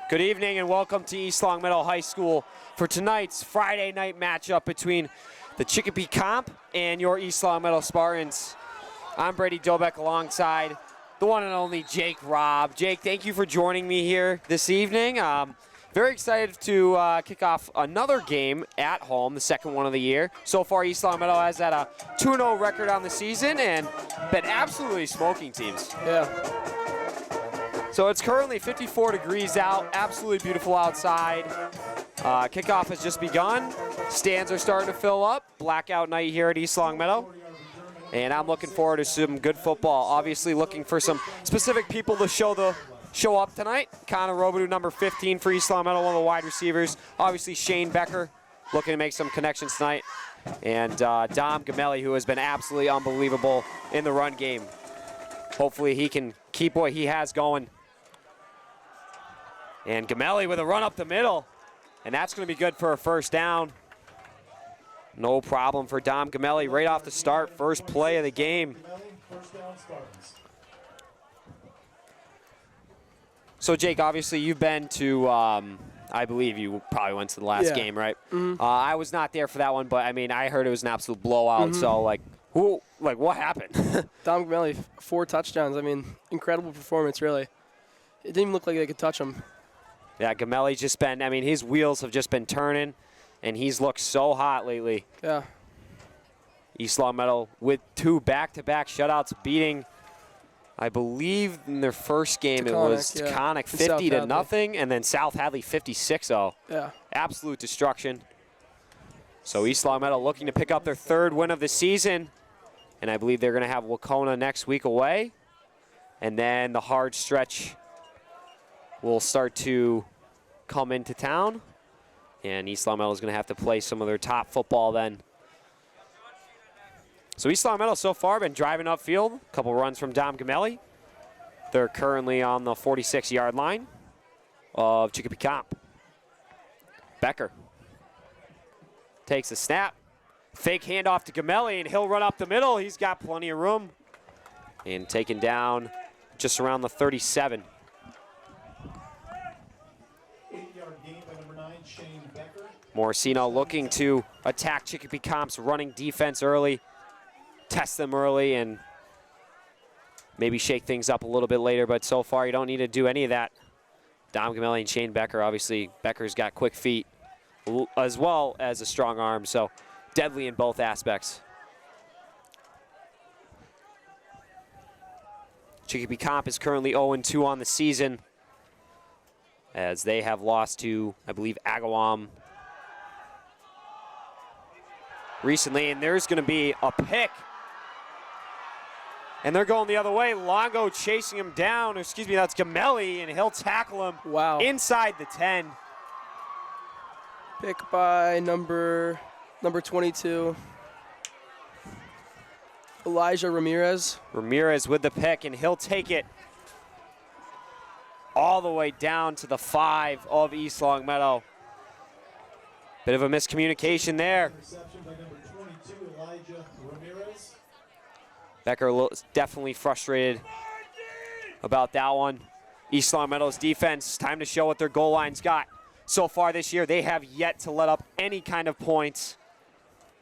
Good evening and welcome to East Long Meadow High School for tonight's Friday night matchup between the Chicopee Comp and your East Long Meadow Spartans. I'm Brady Dobeck alongside the one and only Jake Robb. Jake, thank you for joining me here this evening. Very excited to kick off another game at home, the second one of the year. So far, East Long Meadow has had a 2-0 record on the season and been absolutely smoking teams. Yeah. So it's currently 54 degrees out, absolutely beautiful outside. Kickoff has just begun. Stands are starting to fill up. Blackout night here at East Long Meadow. And I'm looking forward to some good football. Obviously looking for some specific people to show up tonight. Connor Robidoux, number 15 for East Long Meadow, one of the wide receivers. Obviously Shane Becker looking to make some connections tonight. And Dom Gamelli, who has been absolutely unbelievable in the run game. Hopefully he can keep what he has going. And Gamelli with a run up the middle. And that's going to be good for a first down. No problem for Dom Gamelli right off the start. First play of the game. So, Jake, obviously you've been to, I believe you probably went to the last game, right? Mm-hmm. I was not there for that one, but, I mean, I heard it was an absolute blowout. Mm-hmm. So, what happened? Dom Gamelli, 4 touchdowns. I mean, incredible performance, really. It didn't even look like they could touch him. Yeah, Gamelli's just been, I mean, his wheels have just been turning, and he's looked so hot lately. Yeah. East Long Meadow with 2 back-to-back shutouts, beating, I believe, in their first game it was Taconic 50-0, and then South Hadley 56-0. Yeah. Absolute destruction. So East Long Meadow looking to pick up their 3rd win of the season, and I believe they're going to have Wacona next week away, and then the hard stretch will start to come into town, and East Long Meadow is going to have to play some of their top football then. So East Long Meadow so far been driving upfield, a couple runs from Dom Gamelli. They're currently on the 46-yard line of Chicopee Comp. Becker takes the snap, fake handoff to Gamelli, and he'll run up the middle. He's got plenty of room, and taken down just around the 37. Morosino looking to attack Chicopee Comp's running defense early, test them early, and maybe shake things up a little bit later, but so far you don't need to do any of that. Dom Gamelli and Shane Becker, obviously Becker's got quick feet as well as a strong arm, so deadly in both aspects. Chicopee Comp is currently 0-2 on the season, as they have lost to, I believe, Agawam recently, and there's going to be a pick. And they're going the other way. Longo chasing him down. Excuse me, that's Gamelli, and he'll tackle him inside the 10. Pick by number 22, Elijah Ramirez. Ramirez with the pick, and he'll take it all the way down to the 5 of East Long Meadow. Bit of a miscommunication there. Interception by number 22, Elijah Ramirez. Becker definitely frustrated about that one. East Long Meadow's defense, time to show what their goal line's got. so far this year. They have yet to let up any kind of points.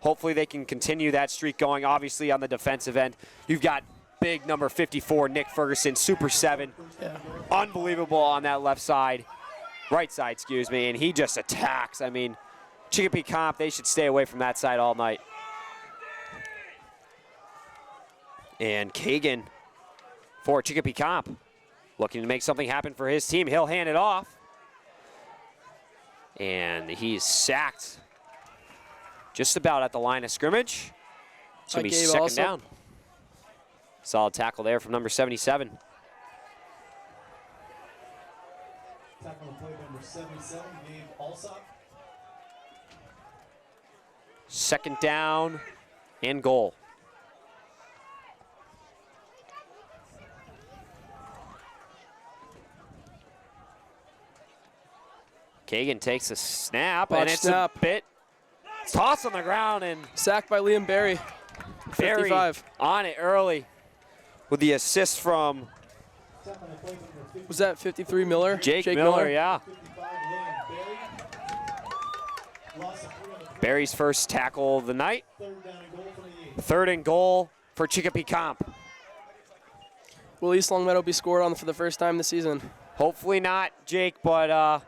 Hopefully they can continue that streak going. Obviously on the defensive end, you've got big number 54, Nick Ferguson, Super 7. Yeah. Unbelievable on that left side, right side, excuse me, and he just attacks. I mean, Chicopee Comp, they should stay away from that side all night. And Kagan for Chicopee Comp, looking to make something happen for his team. He'll hand it off. And he's sacked just about at the line of scrimmage. It's going to be second down. Solid tackle there from number 77. Tackle on play number 77, Gabe Alsop. Second down and goal. Kagan takes a snap, and it's a bit toss on the ground, and sacked by Liam Berry. Berry 55. on it early with the assist from was that 53 Miller? Jake Miller, yeah. 55, Liam Berry. Loss of 3 on the Berry's first tackle of the night. 3rd down and goal for the 8. Third and goal for Chicopee Comp. Will East Longmeadow be scored on for the first time this season? Hopefully not, Jake, but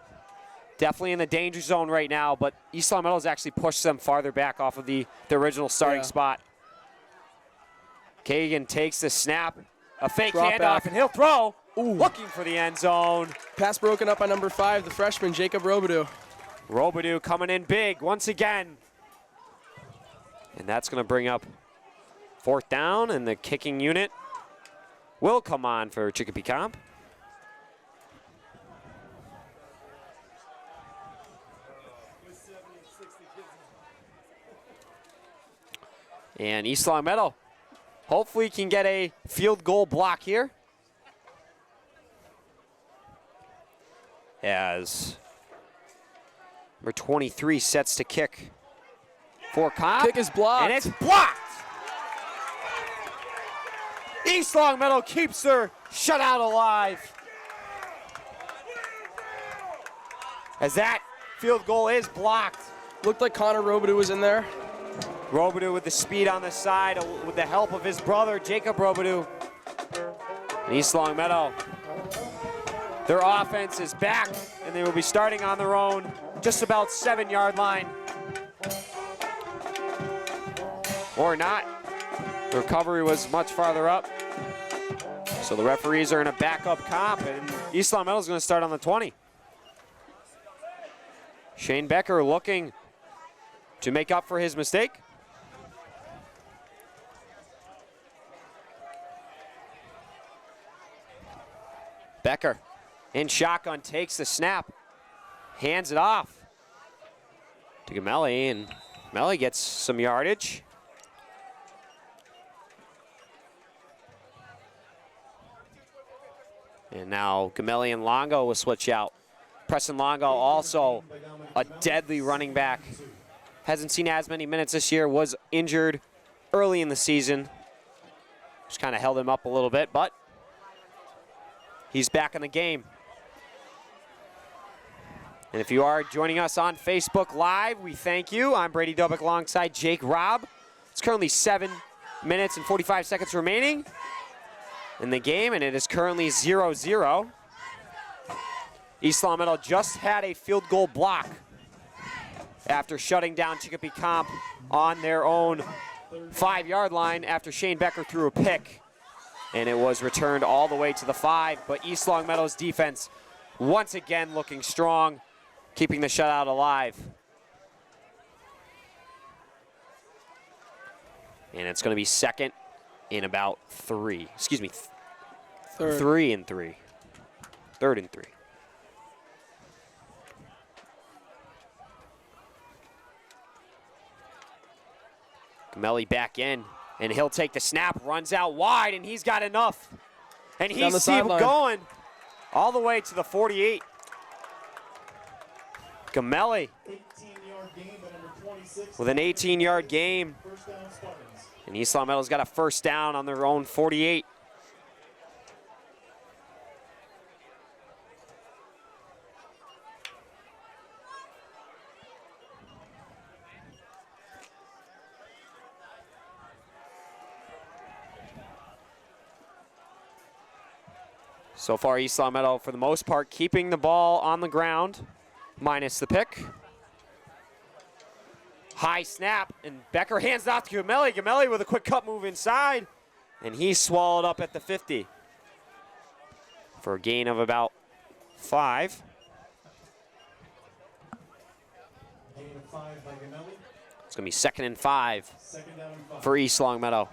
definitely in the danger zone right now. But East Longmeadow's actually pushed them farther back off of the original starting spot. Kagan takes the snap, a fake handoff, and he'll throw, looking for the end zone. Pass broken up by number 5, the freshman, Jacob Robidoux. Robidoux coming in big once again. And that's going to bring up 4th down, and the kicking unit will come on for Chicopee Comp. And East Longmeadow hopefully can get a field goal block here. As number 23 sets to kick for Comp. Kick is blocked. And it's blocked. East Longmeadow keeps their shutout alive. As that field goal is blocked. Looked like Connor Robidoux was in there. Robidoux with the speed on the side with the help of his brother, Jacob Robidoux. And East Longmeadow, their offense is back, and they will be starting on their own, just about 7-yard line. Or not. The recovery was much farther up. So the referees are in a backup Comp, and East Longmeadow is going to start on the 20. Shane Becker looking to make up for his mistake. Becker in shotgun takes the snap, hands it off to Gamelli, and Gamelli gets some yardage. And now Gamelli and Longo will switch out. Preston Longo, also a deadly running back. Hasn't seen as many minutes this year, was injured early in the season. Just kind of held him up a little bit, but he's back in the game. And if you are joining us on Facebook Live, we thank you. I'm Brady Dubick alongside Jake Robb. It's currently 7 minutes and 45 seconds remaining in the game, and it is currently 0-0. East Longmeadow just had a field goal block after shutting down Chicopee Comp on their own 5-yard line after Shane Becker threw a pick. And it was returned all the way to the 5. But East Longmeadow's defense once again looking strong, keeping the shutout alive. And it's going to be second in about 3. Excuse me, Third. 3 and 3. 3rd and 3. Gamelli back in, and he'll take the snap, runs out wide, and he's got enough. And he's going all the way to the 48. Gamelli 18-yard gain by number 26. with an 18-yard gain. First down, Spartans. And East Longmeadow's got a first down on their own 48. So far, East Long Meadow, for the most part, keeping the ball on the ground, minus the pick. High snap, and Becker hands it off to Gamelli. Gamelli with a quick cut move inside, and he's swallowed up at the 50 for a gain of about 5. Gain of 5 by Gamelli. It's going to be 2nd and 5 Second down and 5. for East Long Meadow.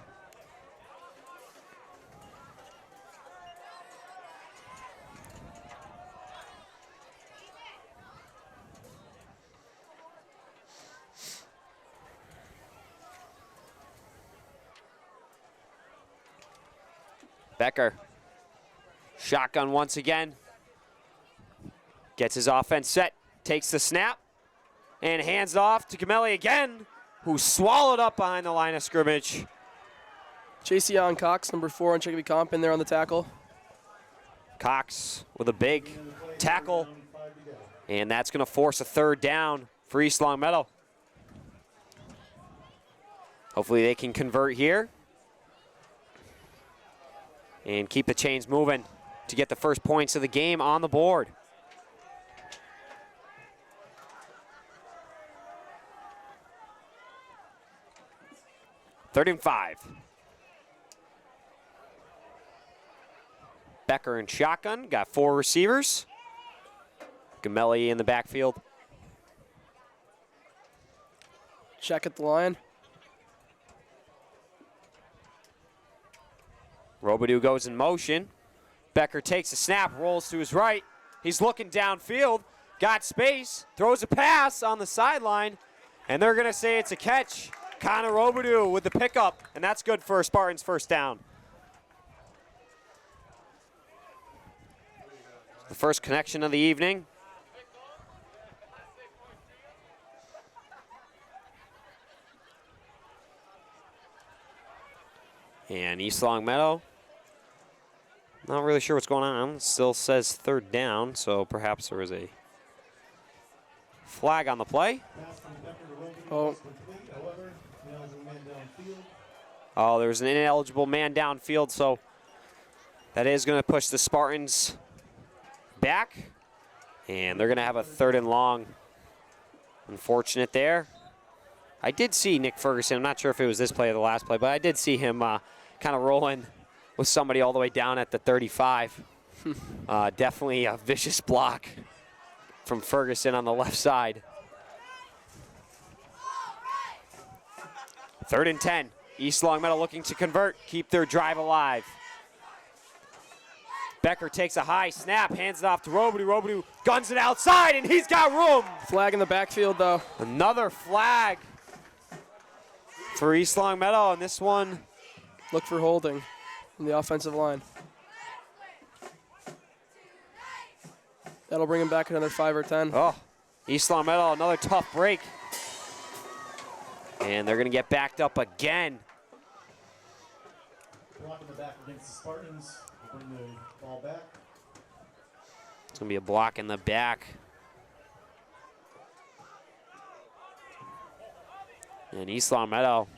Becker, shotgun once again. Gets his offense set, takes the snap, and hands it off to Gamelli again, who's swallowed up behind the line of scrimmage. Jason Cox, number 4 on Chicopee Comp, in there on the tackle. Cox with a big tackle, and that's going to force a 3rd down for East Long Meadow. Hopefully they can convert here and keep the chains moving to get the first points of the game on the board. Third and 5. Becker in shotgun, got 4 receivers. Gamelli in the backfield. Check at the line. Robidoux goes in motion. Becker takes a snap, rolls to his right. He's looking downfield, got space, throws a pass on the sideline, and they're going to say it's a catch. Connor Robidoux with the pickup, and that's good for Spartans' first down. The first connection of the evening. And East Long Meadow, not really sure what's going on. Still says 3rd down, so perhaps there was a flag on the play. Oh, Oh, there's an ineligible man downfield, so that is going to push the Spartans back, and they're going to have a 3rd and long. Unfortunate there. I did see Nick Ferguson. I'm not sure if it was this play or the last play, but I did see him kind of rolling with somebody all the way down at the 35. Definitely a vicious block from Ferguson on the left side. 3rd and 10. East Long Meadow looking to convert, keep their drive alive. Becker takes a high snap, hands it off to Robidoux. Robidoux guns it outside, and he's got room. flag in the backfield, though. Another flag for East Long Meadow, and this one, Look for holding in the offensive line. That'll bring him back another 5 or 10. oh, East Long Meadow, another tough break. And they're going to get backed up again. Block in the back against the Spartans. We'll bring the ball back. It's going to be a block in the back. And East Long Meadow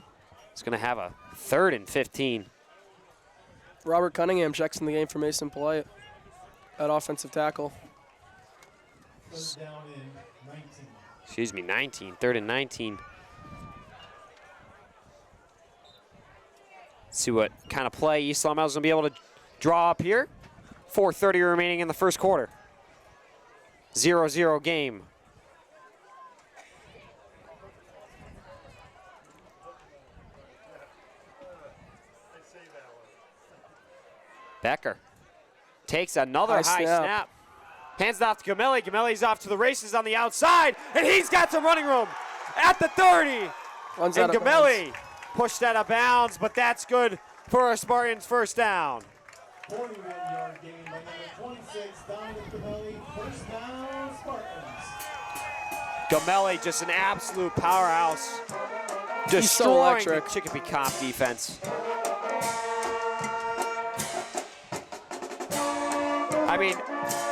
is going to have a 3rd and 15. Robert Cunningham checks in the game for Mason Polite at offensive tackle. 3rd down in 19. Excuse me, 19. 3rd and 19. See what kind of play East Long Meadow is going to be able to draw up here. 4:30 remaining in the first quarter. 0-0 game. Becker takes another high snap. Hands it off to Gamelli. Gamelli's off to the races on the outside, and he's got some running room at the 30. One's and out of Gamelli bounds. pushed that out of bounds, but that's good for a Spartans first down. 41-yard gain by number 26, Dominic Gamelli. First down, Spartans. Gamelli, just an absolute powerhouse. He's so Destroying the electric. Chicopee Comp defense. I mean,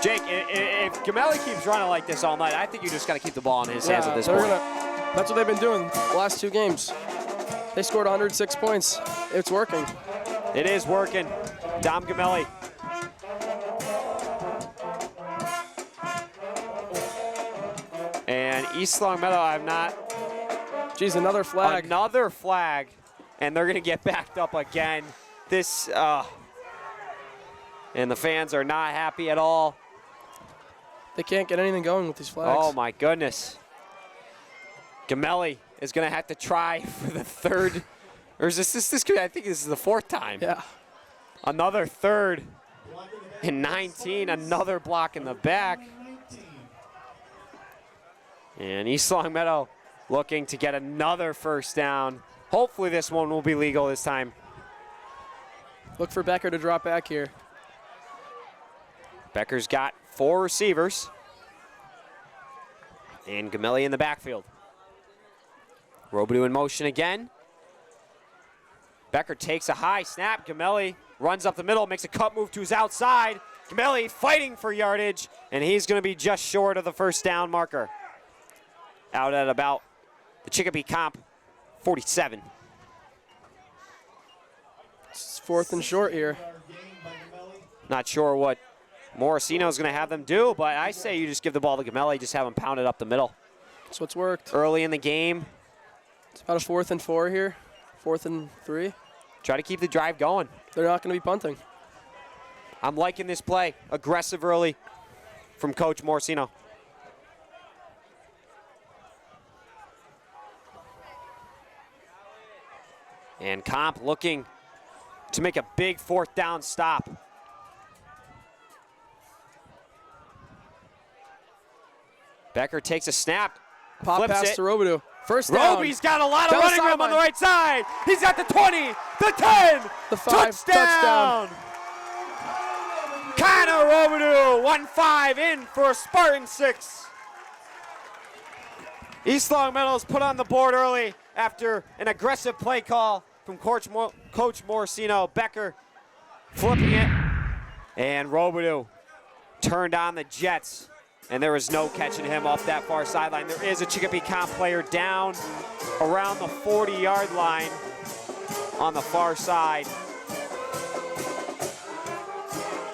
Jake, if Gamelli keeps running like this all night, I think you just got to keep the ball in his hands at this point. That's what they've been doing the last 2 games. They scored 106 points. It's working. It is working. Dom Gamelli. East Longmeadow, I'm not. Geez, another flag. Another flag, and they're going to get backed up again. This, and the fans are not happy at all. They can't get anything going with these flags. Oh my goodness. Gamelli is going to have to try for the third, or is this I think this is the fourth time. Yeah. Another third in 19, another block in the back. And East Longmeadow looking to get another first down. Hopefully this one will be legal this time. Look for Becker to drop back here. Becker's got 4 receivers. And Gamelli in the backfield. Robidoux in motion again. Becker takes a high snap. Gamelli runs up the middle, makes a cut move to his outside. Gamelli fighting for yardage, and he's going to be just short of the first down marker. Out at about the Chicopee comp 47. It's 4th and short here. Not sure what Morosino's going to have them do, but I say you just give the ball to Gamelli, just have him pound it up the middle. That's what's worked. Early in the game. It's about a 4th and 4 here. 4th and 3. Try to keep the drive going. They're not going to be punting. I'm liking this play. Aggressive early from Coach Morosino. And Comp looking to make a big 4th down stop. Becker takes a snap. Pop flips pass it. to Robidoux. First down. Roby's got a lot of Down the running room on the sideline. right side. He's at the 20, the 10, The 5, touchdown. Connor Robidoux, 1-5 in for a Spartan 6. East Longmeadow's put on the board early after an aggressive play call from Coach Morosino. Becker flipping it, and Robidoux turned on the Jets, and there was no catching him off that far sideline. There is a Chicopee comp player down around the 40-yard line on the far side.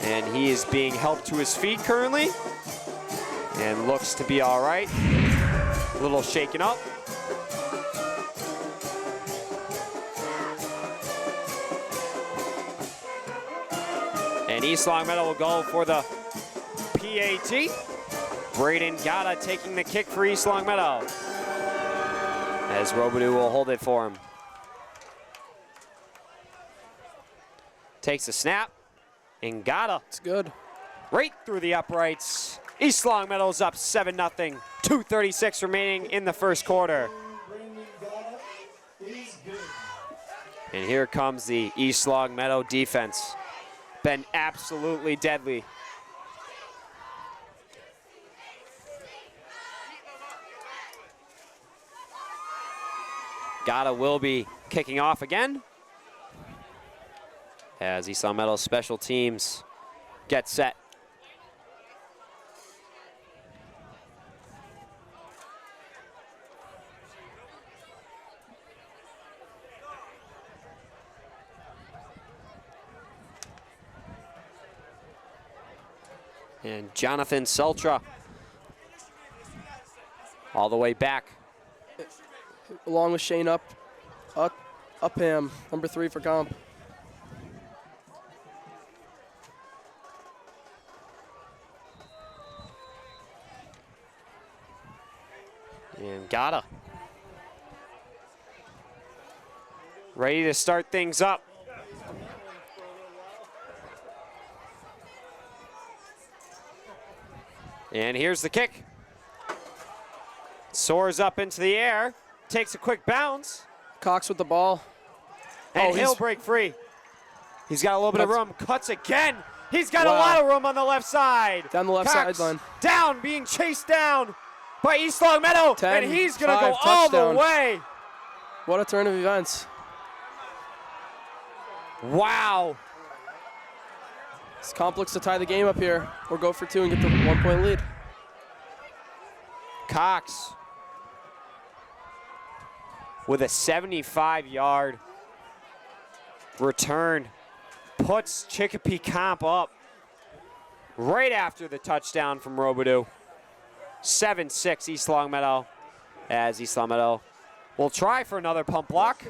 And he is being helped to his feet currently and looks to be all right. A little shaken up. And East Longmeadow will go for the PAT. Braden Gata taking the kick for East Longmeadow, as Robidoux will hold it for him. Takes a snap, and Gata It's good. right through the uprights. East Longmeadow's up 7-0. 2:36 remaining in the first quarter. And here comes the East Longmeadow defense. Been absolutely deadly. Gata will be kicking off again as East Longmeadow special teams get set. And Jonathan Seltra all the way back. Along with Shane Upham, number 3 for comp. And Gata ready to start things up. And here's the kick. Soars up into the air, takes a quick bounce, Cox with the ball. and Oh, he'll he's- break free. He's got a little bit of That's- room, cuts again. He's got a Wow. lot of room on the left side. Down the left Cox sideline. down, being chased down by East Longmeadow, 10, and he's gonna go 5 all the touchdown. way. What a turn of events. Wow. This comp looks to tie the game up here or go for 2 and get the 1-point lead. Cox with a 75-yard return puts Chicopee comp up right after the touchdown from Robidoux. 7-6 East Longmeadow, as East Longmeadow will try for another pump block.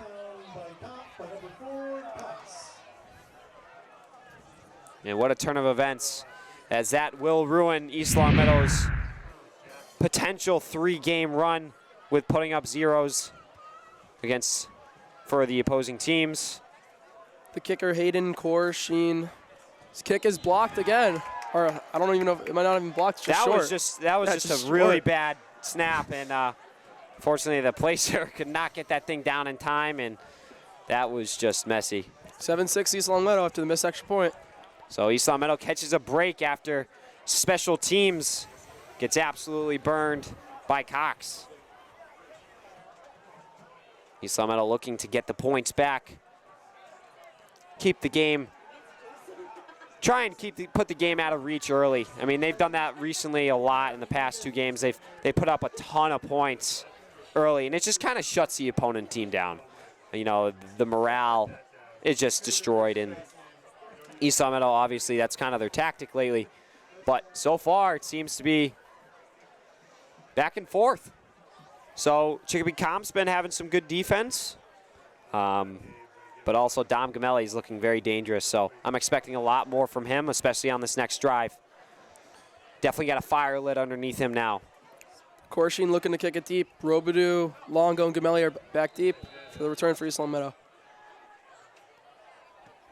And what a turn of events, as that will ruin East Longmeadow's potential 3-game run with putting up zeros for the opposing teams. The kicker, Hayden Korsheen. His kick is blocked again. Or I don't even know if it might not have been blocked. Just short. That was just a really bad snap, and fortunately the placer could not get that thing down in time, and that was just messy. 7-6 East Longmeadow after the missed extra point. So East Longmeadow catches a break after special teams gets absolutely burned by Cox. East Longmeadow looking to get the points back. Keep the game. Try and put the game out of reach early. I mean, they've done that recently a lot in the past 2 games. They put up a ton of points early, and it just kind of shuts the opponent team down. You know, the morale is just destroyed, and East Longmeadow, obviously, that's kind of their tactic lately. But so far, it seems to be back and forth. So Chicopee Comp's been having some good defense. But also Dom Gamelli is looking very dangerous. So I'm expecting a lot more from him, especially on this next drive. Definitely got a fire lit underneath him now. Korsheen looking to kick it deep. Robidoux, Longo, and Gamelli are back deep for the return for East Longmeadow.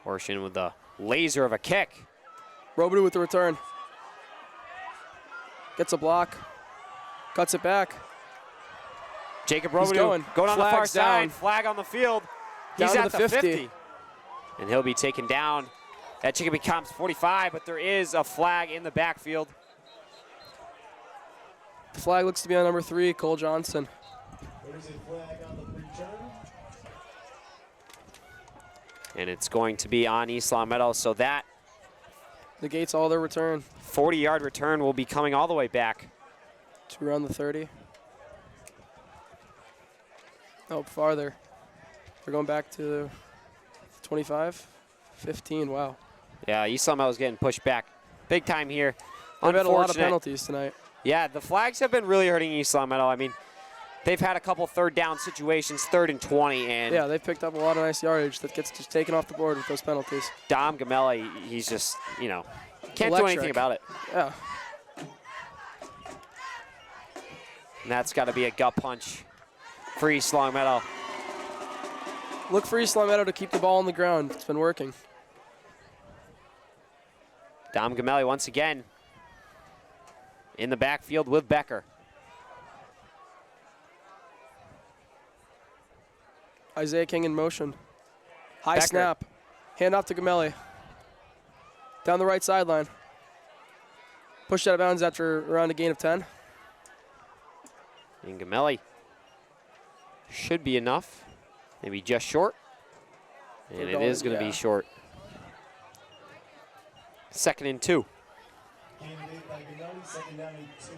Korsheen with the laser of a kick. Robidoux with the return. Gets a block. Cuts it back. Jacob Robidoux going on the far side. Flag on the field. He's at the 50. And he'll be taken down at Chicopee Comp's 45, but there is a flag in the backfield. The flag looks to be on number 3, Cole Johnson. There's a flag on the return. And it's going to be on East Longmeadow, so that negates all their return. 40-yard return will be coming all the way back to around the 30. Oh, farther. They're going back to 25, 15, wow. Yeah, East Longmeadow is getting pushed back big time here. They've had a lot of penalties tonight. Yeah, the flags have been really hurting East Longmeadow. I mean, they've had a couple 3rd down situations, 3rd and 20. And yeah, they've picked up a lot of nice yardage that gets just taken off the board with those penalties. Dom Gamelli, he's just, you know, can't do anything about it. Yeah. And that's got to be a gut punch for East Longmeadow. Look for East Longmeadow to keep the ball on the ground. It's been working. Dom Gamelli once again in the backfield with Becker. Isaiah King in motion. High Becker. snap. Hand off to Gamelli. Down the right sideline. Pushed out of bounds after around a gain of 10. And Gamelli should be enough. Maybe just short. And it is going to be short. 2nd and 2. Candidate by Gamelli, 2nd down and 2.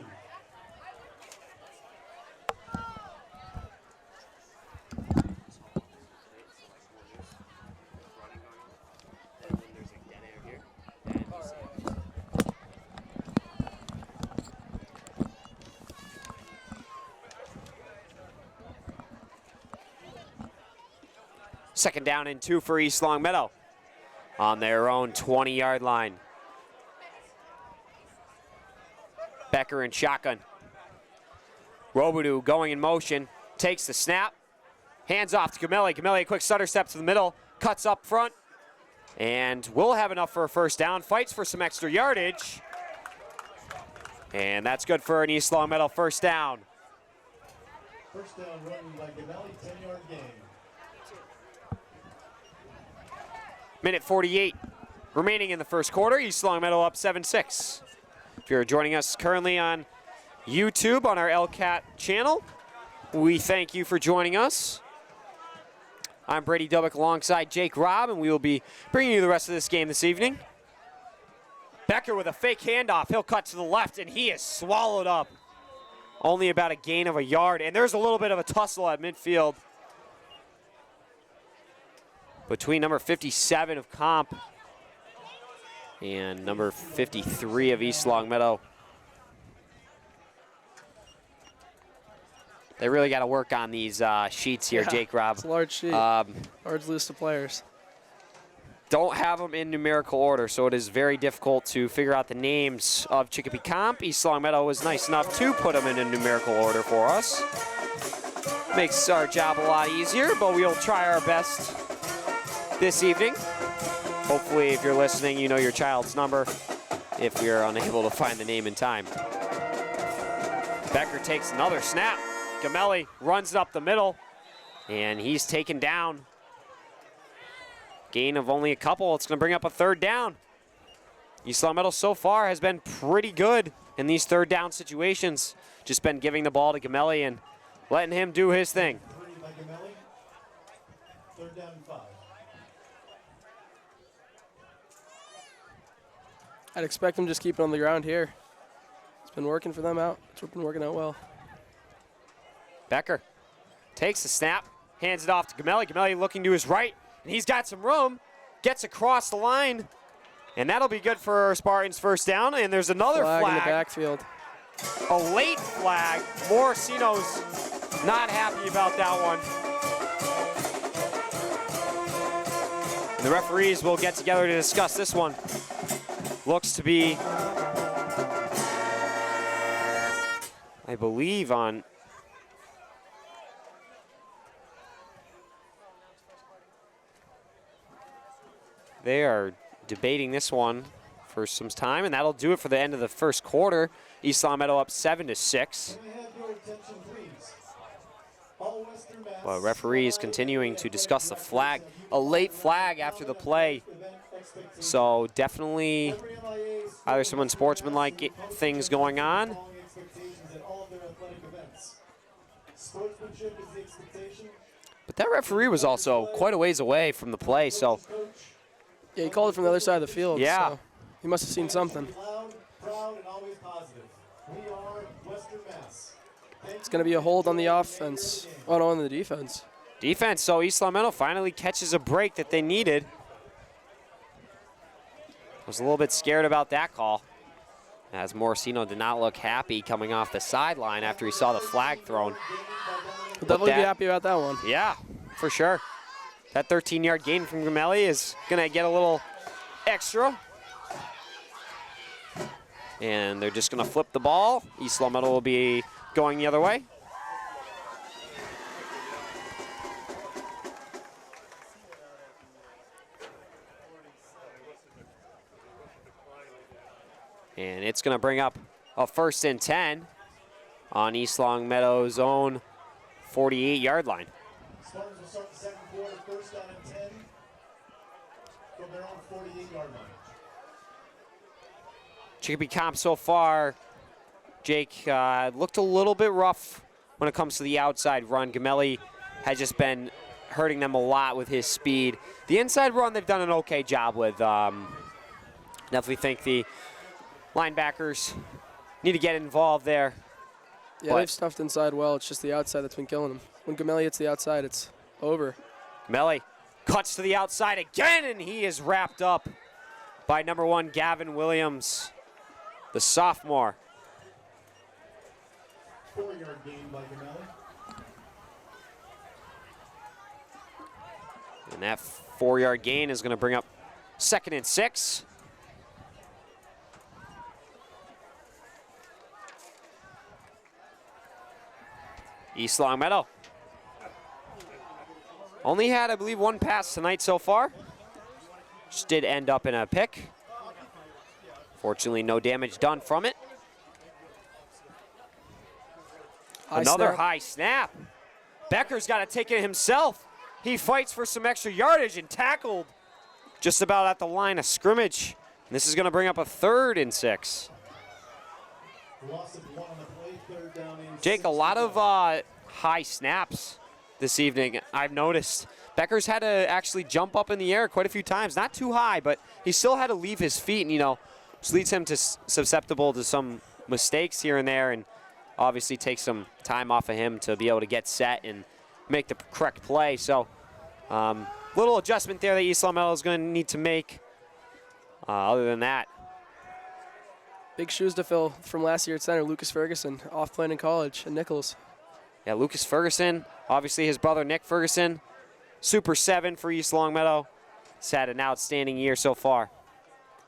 Second down and 2 for East Longmeadow on their own 20-yard line. Becker in shotgun. Robidoux going in motion, takes the snap, hands off to Gamelli. Gamelli, a quick stutter step to the middle, cuts up front, and will have enough for a 1st down. Fights for some extra yardage, and that's good for an East Longmeadow 1st down. 1st down run by Gamelli, 10-yard gain. Minute 48 remaining in the 1st quarter. East Longmeadow up 7-6. If you're joining us currently on YouTube on our LCAT channel, we thank you for joining us. I'm Brady Dubbock alongside Jake Robb, and we will be bringing you the rest of this game this evening. Becker with a fake handoff. He'll cut to the left, and he is swallowed up. Only about a gain of a yard, and there's a little bit of a tussle at midfield between number 57 of Comp and number 53 of East Longmeadow. They really got to work on these sheets here, Yeah, Jake Robb. It's a large sheet. Um, Large list of players. Don't have them in numerical order, so it is very difficult to figure out the names of Chicopee Comp. East Longmeadow was nice enough to put them in a numerical order for us. Makes our job a lot easier, but we'll try our best this evening. Hopefully, if you're listening, you know your child's number if we are unable to find the name in time. Becker takes another snap. Gamelli runs it up the middle, and he's taken down. Gain of only a couple. It's going to bring up a third down. East Longmeadow so far has been pretty good in these third down situations. Just been giving the ball to Gamelli and letting him do his thing. Third down and 5. I'd expect them just keep it on the ground here. It's been working for them out. It's been working out well. Becker takes the snap, hands it off to Gamelli. Gamelli looking to his right, and he's got some room. Gets across the line, and that'll be good for Spartans' first down. And there's another flag. In the backfield. A late flag. Morosino's not happy about that one. And the referees will get together to discuss this one. Looks to be, I believe, on they are debating this one for some time, and that'll do it for the end of the first quarter. East Longmeadow up 7-6. But referees continuing to discuss the flag. A late flag after the play. So definitely either some unsportsmanlike things going on. But that referee was also quite a ways away from the play, so. Yeah, he called it from the other side of the field. Yeah. So he must have seen something. It's going to be a hold on the offense. Oh, no, on the defense. Defense, so East Longmeadow finally catches a break that they needed. Was a little bit scared about that call, as Morosino did not look happy coming off the sideline after he saw the flag thrown. We'll definitely be happy about that one. Yeah, for sure. That 13-yard gain from Gamelli is going to get a little extra. And they're just going to flip the ball. East Longmeadow will be going the other way. And it's going to bring up a 1st and 10 on East Longmeadow's own 48-yard line. Spartans will start the second quarter, 1st down and 10 from their own 48-yard line. Chicopee Comp so far, Jake, looked a little bit rough when it comes to the outside run. Gamelli has just been hurting them a lot with his speed. The inside run they've done an okay job with. Definitely think the linebackers need to get involved there. Yeah, they've stuffed inside well. It's just the outside that's been killing them. When Gamelli hits the outside, it's over. Gamelli cuts to the outside again, and he is wrapped up by number 1, Gavin Williams, the sophomore. 4-yard gain by Gamelli. And that 4-yard gain is going to bring up 2nd and 6. East Longmeadow only had, I believe, 1 pass tonight so far. Just did end up in a pick. Fortunately, no damage done from it. Another high snap. Becker's got to take it himself. He fights for some extra yardage and tackled just about at the line of scrimmage. And this is going to bring up a 3rd and 6. Loss of 1 on the play, 3rd down and Jake, a lot of high snaps this evening, I've noticed. Becker's had to actually jump up in the air quite a few times. Not too high, but he still had to leave his feet, and, you know, which leads him to susceptible to some mistakes here and there, and obviously takes some time off of him to be able to get set and make the correct play. So, little adjustment there that East Longmeadow is going to need to make. Other than that, big shoes to fill from last year at center. Lucas Ferguson, off playing in college at Nichols. Yeah, Lucas Ferguson, obviously his brother Nick Ferguson, Super 7 for East Longmeadow. He's had an outstanding year so far.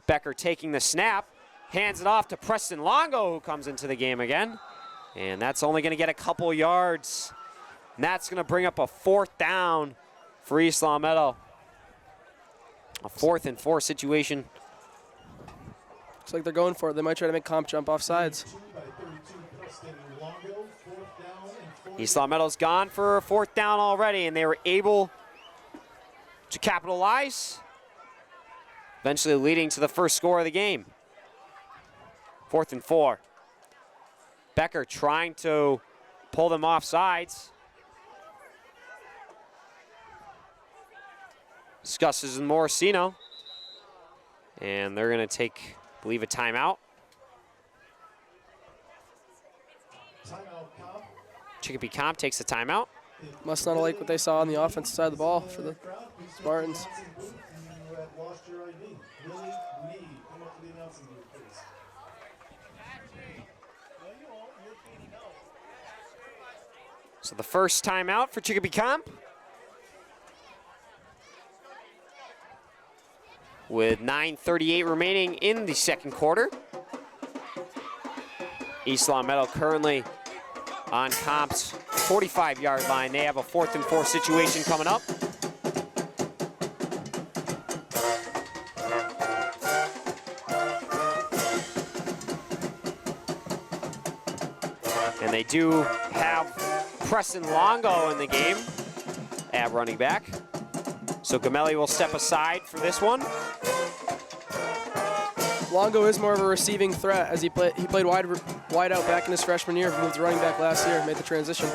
Becker taking the snap, hands it off to Preston Longo, who comes into the game again. And that's only going to get a couple yards. And that's going to bring up a 4th down for East Longmeadow. A 4th and 4 situation. Looks like they're going for it. They might try to make comp jump off sides. East Longmeadow's gone for a 4th down already, and they were able to capitalize, eventually leading to the first score of the game. 4th and 4. Becker trying to pull them off sides. Discusses with Morosino. And they're going to take, I believe, a timeout. Chicopee Comp takes a timeout. Must not like what they saw on the offensive side of the ball for the Spartans. So the first timeout for Chicopee Comp. With 9:38 remaining in the second quarter. East Longmeadow currently on Comp's 45-yard line. They have a 4th and 4 situation coming up. And they do have Preston Longo in the game at running back. So Gamelli will step aside for this one. Longo is more of a receiving threat as he played wide out back in his freshman year, moved to running back last year, made the transition.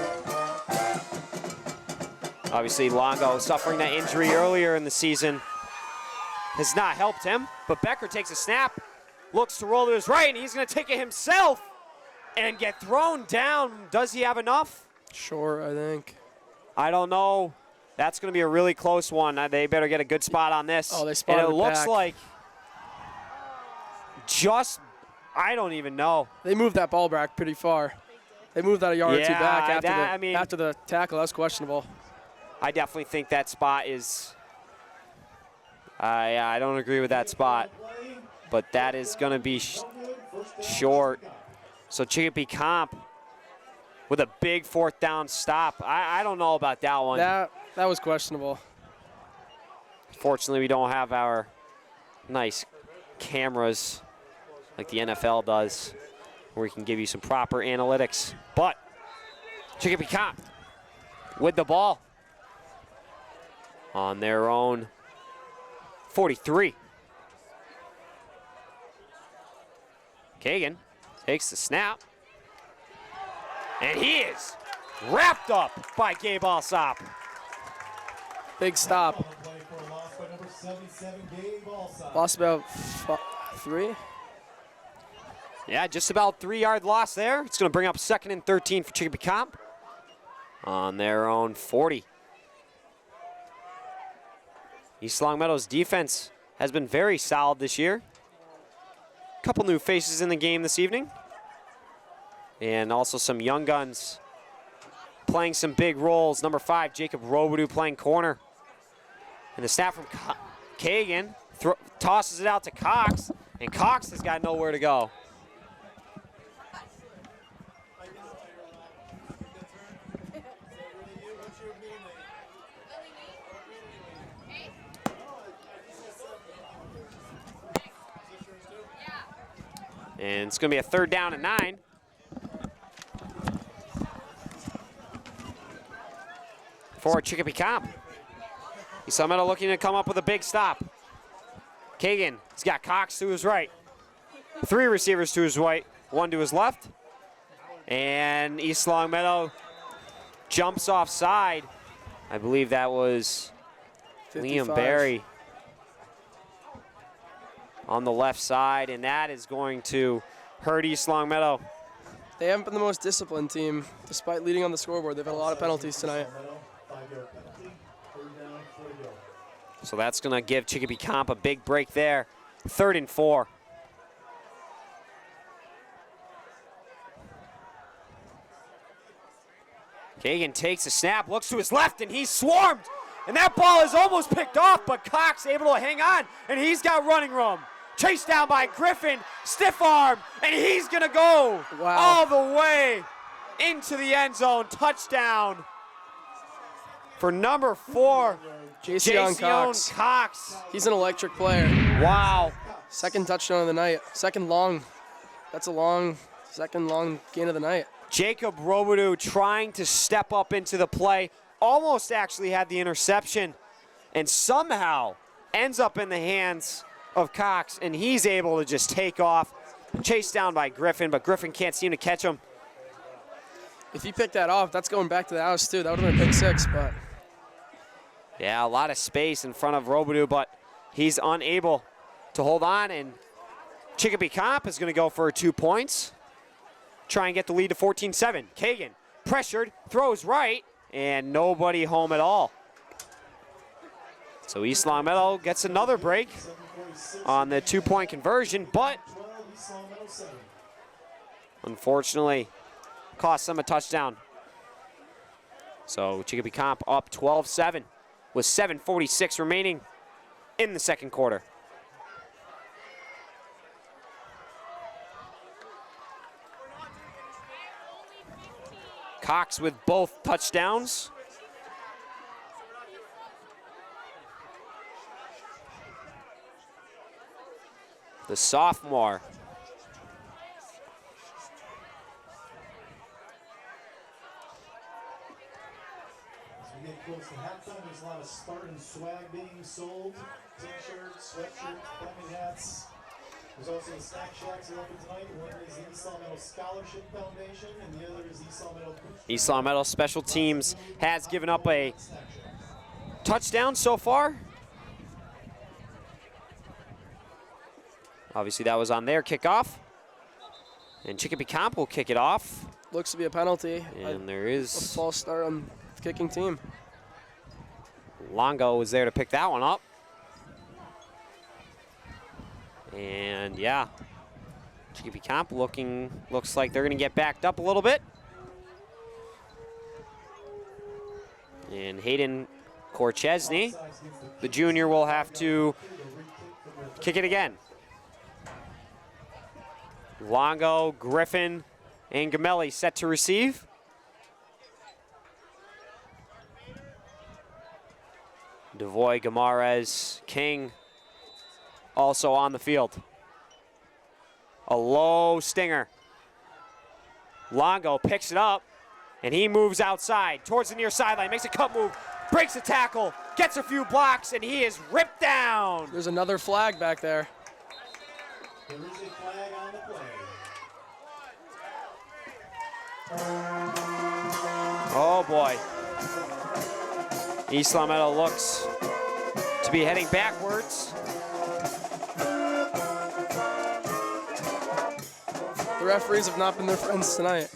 Obviously, Longo suffering that injury earlier in the season has not helped him, but Becker takes a snap, looks to roll to his right, and he's going to take it himself and get thrown down. Does he have enough? Sure, I think. I don't know. That's going to be a really close one. They better get a good spot on this. Oh, they spotted and it looks back. like I don't even know. They moved that ball back pretty far. They moved that a yard or two back after the tackle. That was questionable. I definitely think that spot is, I don't agree with that spot, but that is going to be short. So Chicopee Comp with a big 4th down stop. I don't know about that one. That was questionable. Fortunately, we don't have our nice cameras like the NFL does, where we can give you some proper analytics. But Chicopee Comp with the ball on their own 43. Kagan takes the snap, and he is wrapped up by Gabe Alsop. Big stop. Lost about 3. Yeah, just about 3-yard loss there. It's going to bring up 2nd and 13 for Chicopee Comp on their own 40. East Longmeadow's defense has been very solid this year. Couple new faces in the game this evening. And also some young guns playing some big roles. Number 5, Jacob Robidoux playing corner. And the snap from Kagan tosses it out to Cox, and Cox has got nowhere to go. And it's going to be a 3rd down and 9. For Chicopee Comp. East Longmeadow looking to come up with a big stop. Kagan, he's got Cox to his right. 3 receivers to his right, 1 to his left. And East Longmeadow jumps offside. I believe that was 55. Liam Berry on the left side, and that is going to hurt East Longmeadow. They haven't been the most disciplined team, despite leading on the scoreboard. They've had a lot of penalties tonight. So that's going to give Chicopee Comp a big break there. 3rd and 4. Kagan takes a snap, looks to his left, and he's swarmed. And that ball is almost picked off, but Cox able to hang on, and he's got running room. Chased down by Griffin, stiff arm, and he's going to go all the way into the end zone. Touchdown for number 4, Jason Cox. He's an electric player. Wow. Second touchdown of the night. Second long. That's a second long gain of the night. Jacob Robidoux trying to step up into the play. Almost actually had the interception and somehow ends up in the hands of Cox, and he's able to just take off. Chased down by Griffin, but Griffin can't seem to catch him. If he picked that off, that's going back to the house too. That would have been a pick 6, but. Yeah, a lot of space in front of Robidoux, but he's unable to hold on, and Chicopee Comp is going to go for 2 points. Try and get the lead to 14-7. Kagan pressured, throws right, and nobody home at all. So East Longmeadow gets another break on the 2-point conversion, but unfortunately cost them a touchdown. So Chicopee Comp up 12-7 with 7:46 remaining in the second quarter. Cox with both touchdowns. The sophomore. As we get close to halftime, there's a lot of Spartan swag being sold. T-shirts, sweatshirts, bucket hats. There's also the snack shacks are open tonight. One is the East Longmeadow Scholarship Foundation, and the other is East Longmeadow. East Longmeadow Special Teams has given up a touchdown so far. Obviously that was on their kickoff. And Chicopee Comp will kick it off. Looks to be a penalty. And there is a false start on the kicking team. Longo was there to pick that one up. And yeah, Chicopee Comp looks like they're going to get backed up a little bit. And Hayden Korchesny, the junior, will have to kick it again. Longo, Griffin, and Gamelli set to receive. Devoy, Gamarez, King also on the field. A low stinger. Longo picks it up, and he moves outside towards the near sideline, makes a cut move, breaks a tackle, gets a few blocks, and he is ripped down. There's another flag back there. There is a flag on the play. Oh boy. East Longmeadow looks to be heading backwards. The referees have not been their friends tonight.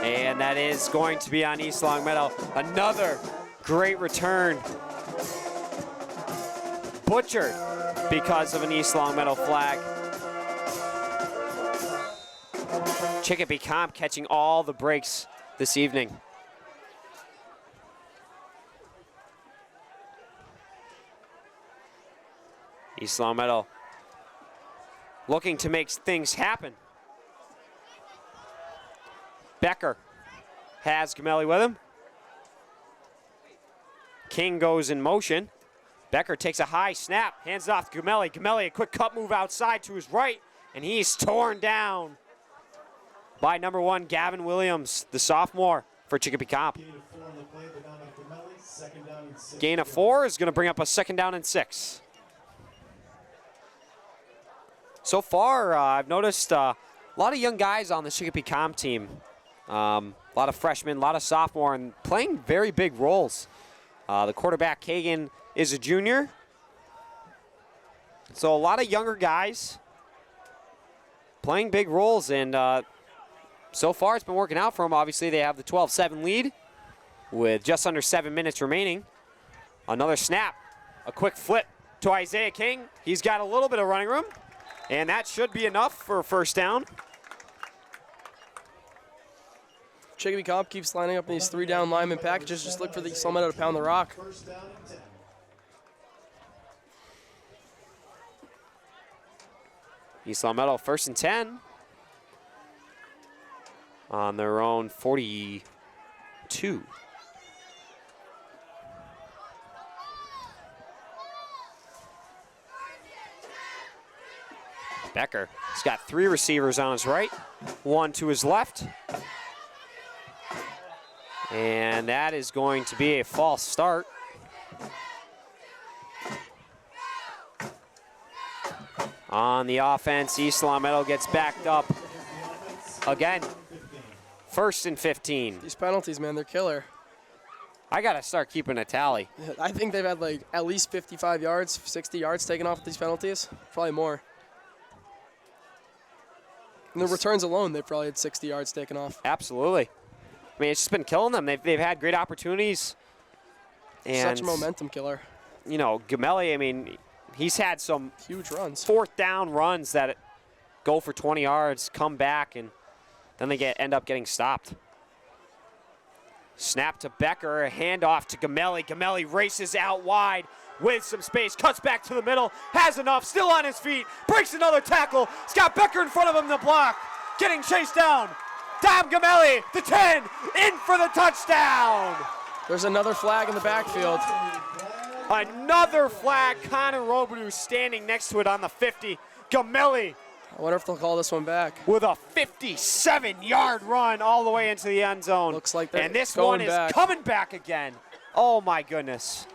And that is going to be on East Longmeadow. Another great return. Butchered because of an East Longmeadow flag. Chicopee Comp catching all the breaks this evening. East Longmeadow looking to make things happen. Becker has Gamelli with him. King goes in motion. Becker takes a high snap, hands it off to Gamelli. Gamelli, a quick cut move outside to his right, and he's torn down by number 1, Gavin Williams, the sophomore for Chicopee Comp. Gain of 4 is going to bring up a 2nd down and 6. So far, I've noticed a lot of young guys on the Chicopee Comp team. A lot of freshmen, a lot of sophomore, and playing very big roles. The quarterback, Kagan, is a junior. So a lot of younger guys playing big roles, and so far it's been working out for them. Obviously, they have the 12-7 lead with just under 7 minutes remaining. Another snap, a quick flip to Isaiah King. He's got a little bit of running room, and that should be enough for a 1st down. Chicopee Comp keeps lining up in these 3-down lineman packages. Just look for the East Long Meadow to pound the rock. First down and 10. East Long Meadow 1st and 10 on their own 42. Becker, he's got 3 receivers on his right, 1 to his left. And that is going to be a false start. On the offense, East Long Meadow gets backed up again. 1st and 15. These penalties, man, they're killer. I got to start keeping a tally. I think they've had like at least 55 yards, 60 yards taken off with these penalties. Probably more. And the returns alone, they've probably had 60 yards taken off. Absolutely. I mean, it's just been killing them. They've had great opportunities. And, such a momentum killer. You know, Gamelli, I mean, he's had some huge runs. 4th down runs that go for 20 yards, come back, and then they end up getting stopped. Snap to Becker, a handoff to Gamelli. Gamelli races out wide with some space, cuts back to the middle, has enough, still on his feet, breaks another tackle. He's got Becker in front of him, the block, getting chased down. Dom Gamelli, the 10, in for the touchdown. There's another flag in the backfield. Another flag, Connor Robidoux standing next to it on the 50. Gamelli I wonder if they'll call this one back. with a 57-yard run all the way into the end zone. Looks like they're and this going one is back. coming back again. Oh my goodness.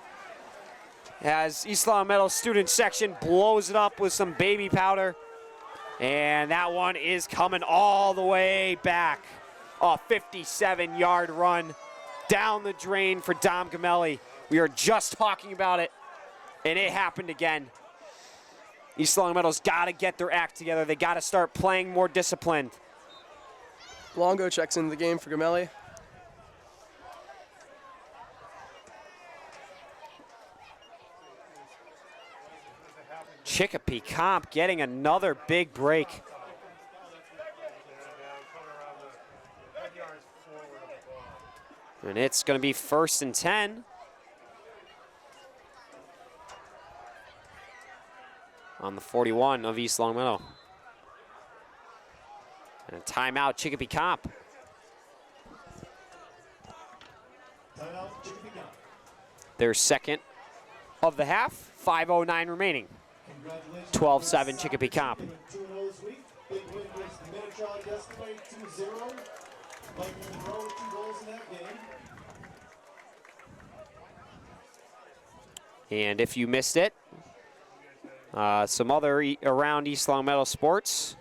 As East Long Meadow student section blows it up with some baby powder. And that one is coming all the way back. A 57-yard run down the drain for Dom Gamelli. We are just talking about it, and it happened again. East Long Meadow's got to get their act together. They got to start playing more disciplined. Longo checks into the game for Gamelli. Chicopee Comp getting another big break. And it's going to be 1st and 10. On the 41 of East Long Meadow. And a timeout, Chicopee Comp. Timeout, Chicopee Comp. Their second of the half, 5:09 remaining. 12-7 Chicopee Comp. 2-0 this week. Big win against the Minichog yesterday, 2-0. Mike Monroe with 2 goals in that game. And if you missed it, some other around East Long Meadow sports.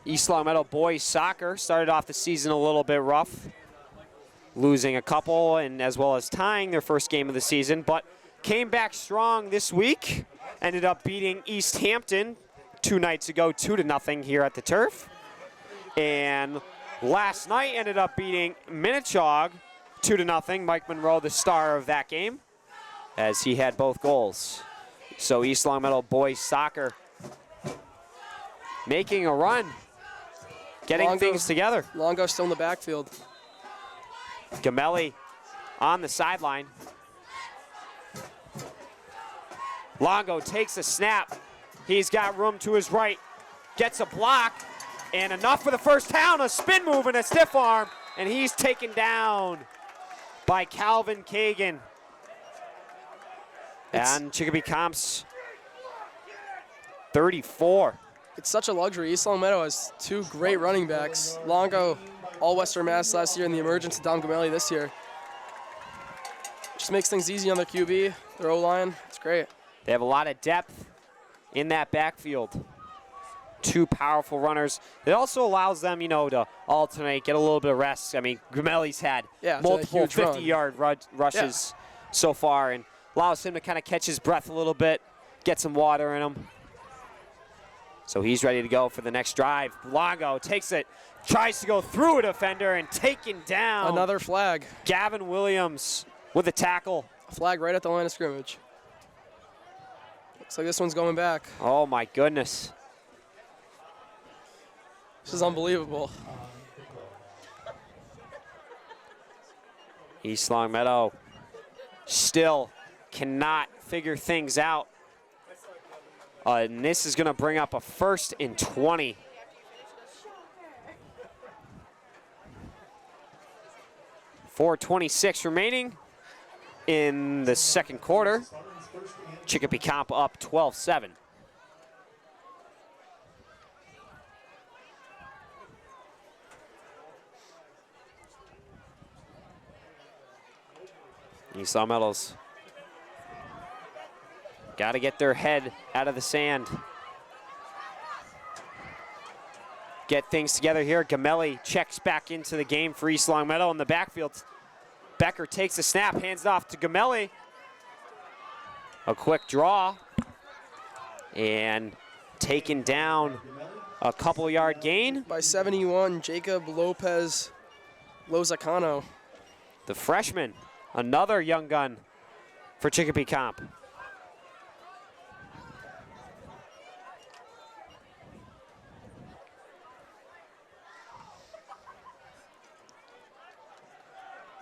East Long Meadow boys soccer started off the season a little bit rough, losing a couple and as well as tying their first game of the season, but came back strong this week. Ended up beating East Hampton 2 nights ago, 2-0 here at the turf. And last night ended up beating Minichog 2-0. Mike Monroe, the star of that game, as he had both goals. So East Long Meadow boys soccer making a run, getting things together. Longo still in the backfield. Gamelli on the sideline. Longo takes a snap. He's got room to his right, gets a block, and enough for the first down, a spin move and a stiff arm, and he's taken down by Calvin Kagan. And Chicopee Comp's 34. It's such a luxury. East Long Meadow has 2 great running backs. Longo, all Western Mass last year, and the emergence of Dom Gamelli this year. Just makes things easy on their QB, their O-line. It's great. They have a lot of depth in that backfield. 2 powerful runners. It also allows them, you know, to alternate, get a little bit of rest. I mean, Gamelli's had multiple 50-yard rushes so far, and allows him to kind of catch his breath a little bit, get some water in him. So he's ready to go for the next drive. Longo takes it, tries to go through a defender, and taken down. Another flag. Gavin Williams with a tackle. A flag right at the line of scrimmage. Looks like this one's going back. Oh my goodness. This is unbelievable. East Longmeadow still cannot figure things out. And this is going to bring up a 1st and 20. .426 remaining in the second quarter. Chicopee Comp up 12-7. East Longmeadow's got to get their head out of the sand. Get things together here. Gamelli checks back into the game for East Longmeadow in the backfield. Becker takes the snap, hands it off to Gamelli. A quick draw. And taken down, a couple-yard gain. By 71, Jacob Lopez Lozacano. The freshman, another young gun for Chicopee Comp.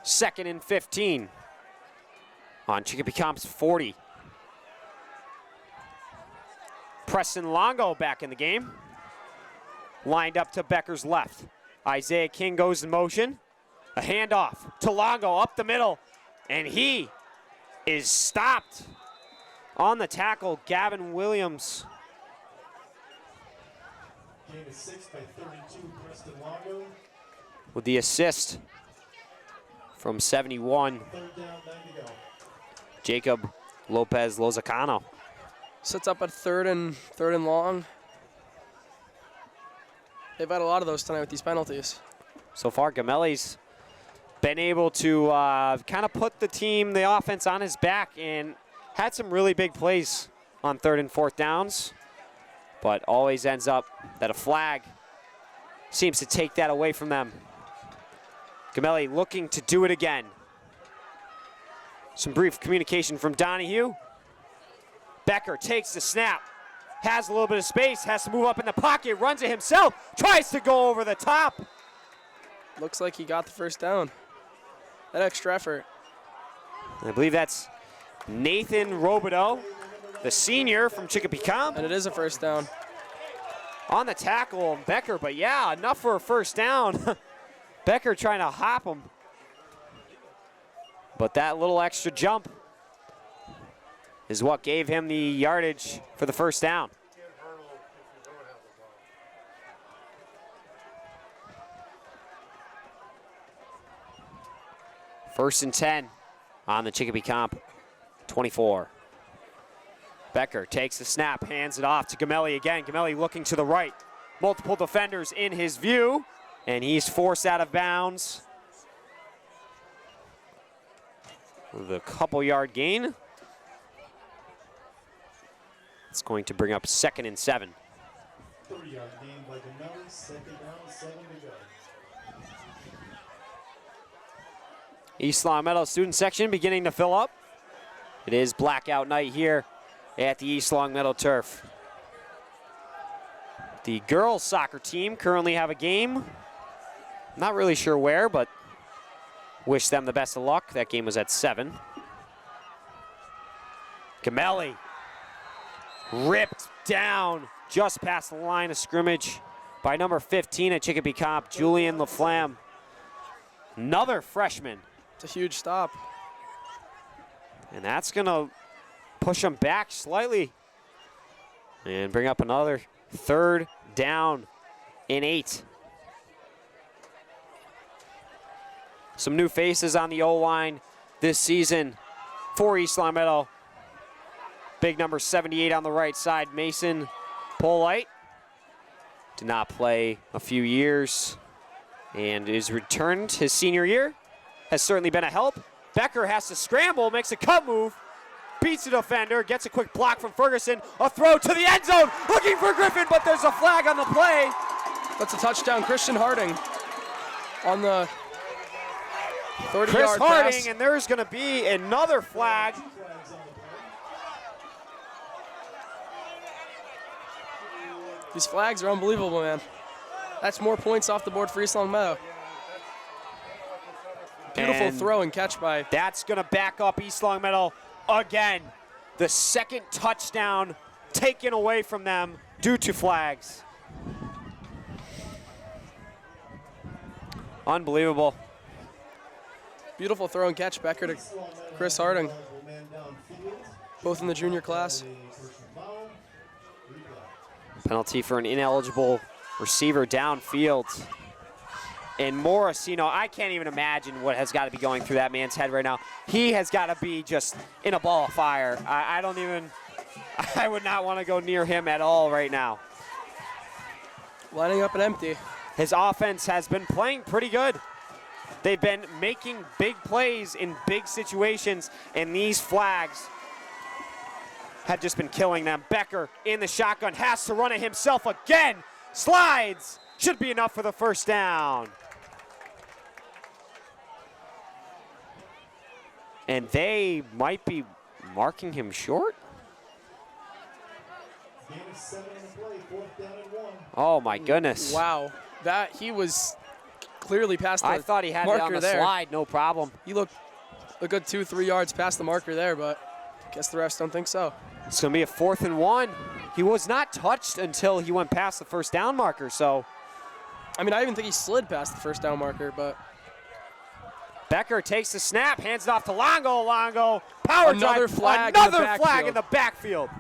Second and 15 on Chicopee Comp's 40. Preston Longo back in the game. Lined up to Becker's left. Isaiah King goes in motion. A handoff to Longo up the middle. And he is stopped on the tackle. Gavin Williams. Gain of 6 by 32, Preston Longo. With the assist from 71, Third down, 9 to go. Jacob Lopez Lozacano. Sits up at third and long. They've had a lot of those tonight with these penalties. So far, Gamelli's been able to kind of put the offense on his back and had some really big plays on 3rd and 4th downs, but always ends up that a flag seems to take that away from them. Gamelli looking to do it again. Some brief communication from Donahue. Becker takes the snap, has a little bit of space, has to move up in the pocket, runs it himself, tries to go over the top. Looks like he got the first down. That extra effort. I believe that's Nathan Robideau, the senior from Chicopee Comp. And it is a first down. On the tackle, Becker, but yeah, enough for a first down. Becker trying to hop him. But that little extra jump is what gave him the yardage for the first down. First and 10 on the Chicopee Comp 24. Becker takes the snap, hands it off to Gamelli again. Gamelli looking to the right. Multiple defenders in his view, and he's forced out of bounds with a couple-yard gain. It's going to bring up 2nd and 7. 30-yard gain by Gamelli, 2nd down, 7 to go. East Longmeadow student section beginning to fill up. It is blackout night here at the East Longmeadow turf. The girls soccer team currently have a game. Not really sure where, but wish them the best of luck. That game was at 7. Gamelli ripped down just past the line of scrimmage by number 15 at Chicopee Comp, Julian LaFlamme. Another freshman. It's a huge stop. And that's going to push them back slightly and bring up another 3rd down and 8. Some new faces on the O-line this season for East Longmeadow. Big number 78 on the right side, Mason Polite. Did not play a few years and is returned his senior year. Has certainly been a help. Becker has to scramble, makes a cut move, beats the defender, gets a quick block from Ferguson, a throw to the end zone, looking for Griffin, but there's a flag on the play. That's a touchdown, Christian Harding on the 30-yard Chris Harding, pass. and there's going to be another flag. These flags are unbelievable, man. That's more points off the board for East Longmeadow. Beautiful And throw and catch by. that's going to back up East Long Meadow again. The second touchdown taken away from them due to flags. Unbelievable. Beautiful throw and catch, Becker to Chris Harding, both in the junior class. Penalty for an ineligible receiver downfield. And Morosino, I can't even imagine what has got to be going through that man's head right now. He has got to be just in a ball of fire. I would not want to go near him at all right now. Lining up and empty. His offense has been playing pretty good. They've been making big plays in big situations, and these flags have just been killing them. Becker in the shotgun, has to run it himself again. Slides, should be enough for the first down. And they might be marking him short. Gain of 7 on the play, 4th down and 1. Oh my goodness. Wow, that he was clearly past the I thought he had it on marker the there. slide, no problem. He looked a good 2-3 yards past the marker there, but I guess the refs don't think so. It's going to be a 4th and 1. He was not touched until he went past the first down marker, so. I mean, I even think he slid past the first down marker, but. Becker takes the snap, hands it off to Longo. Longo, power Another drive, flag another in the flag backfield. in the backfield.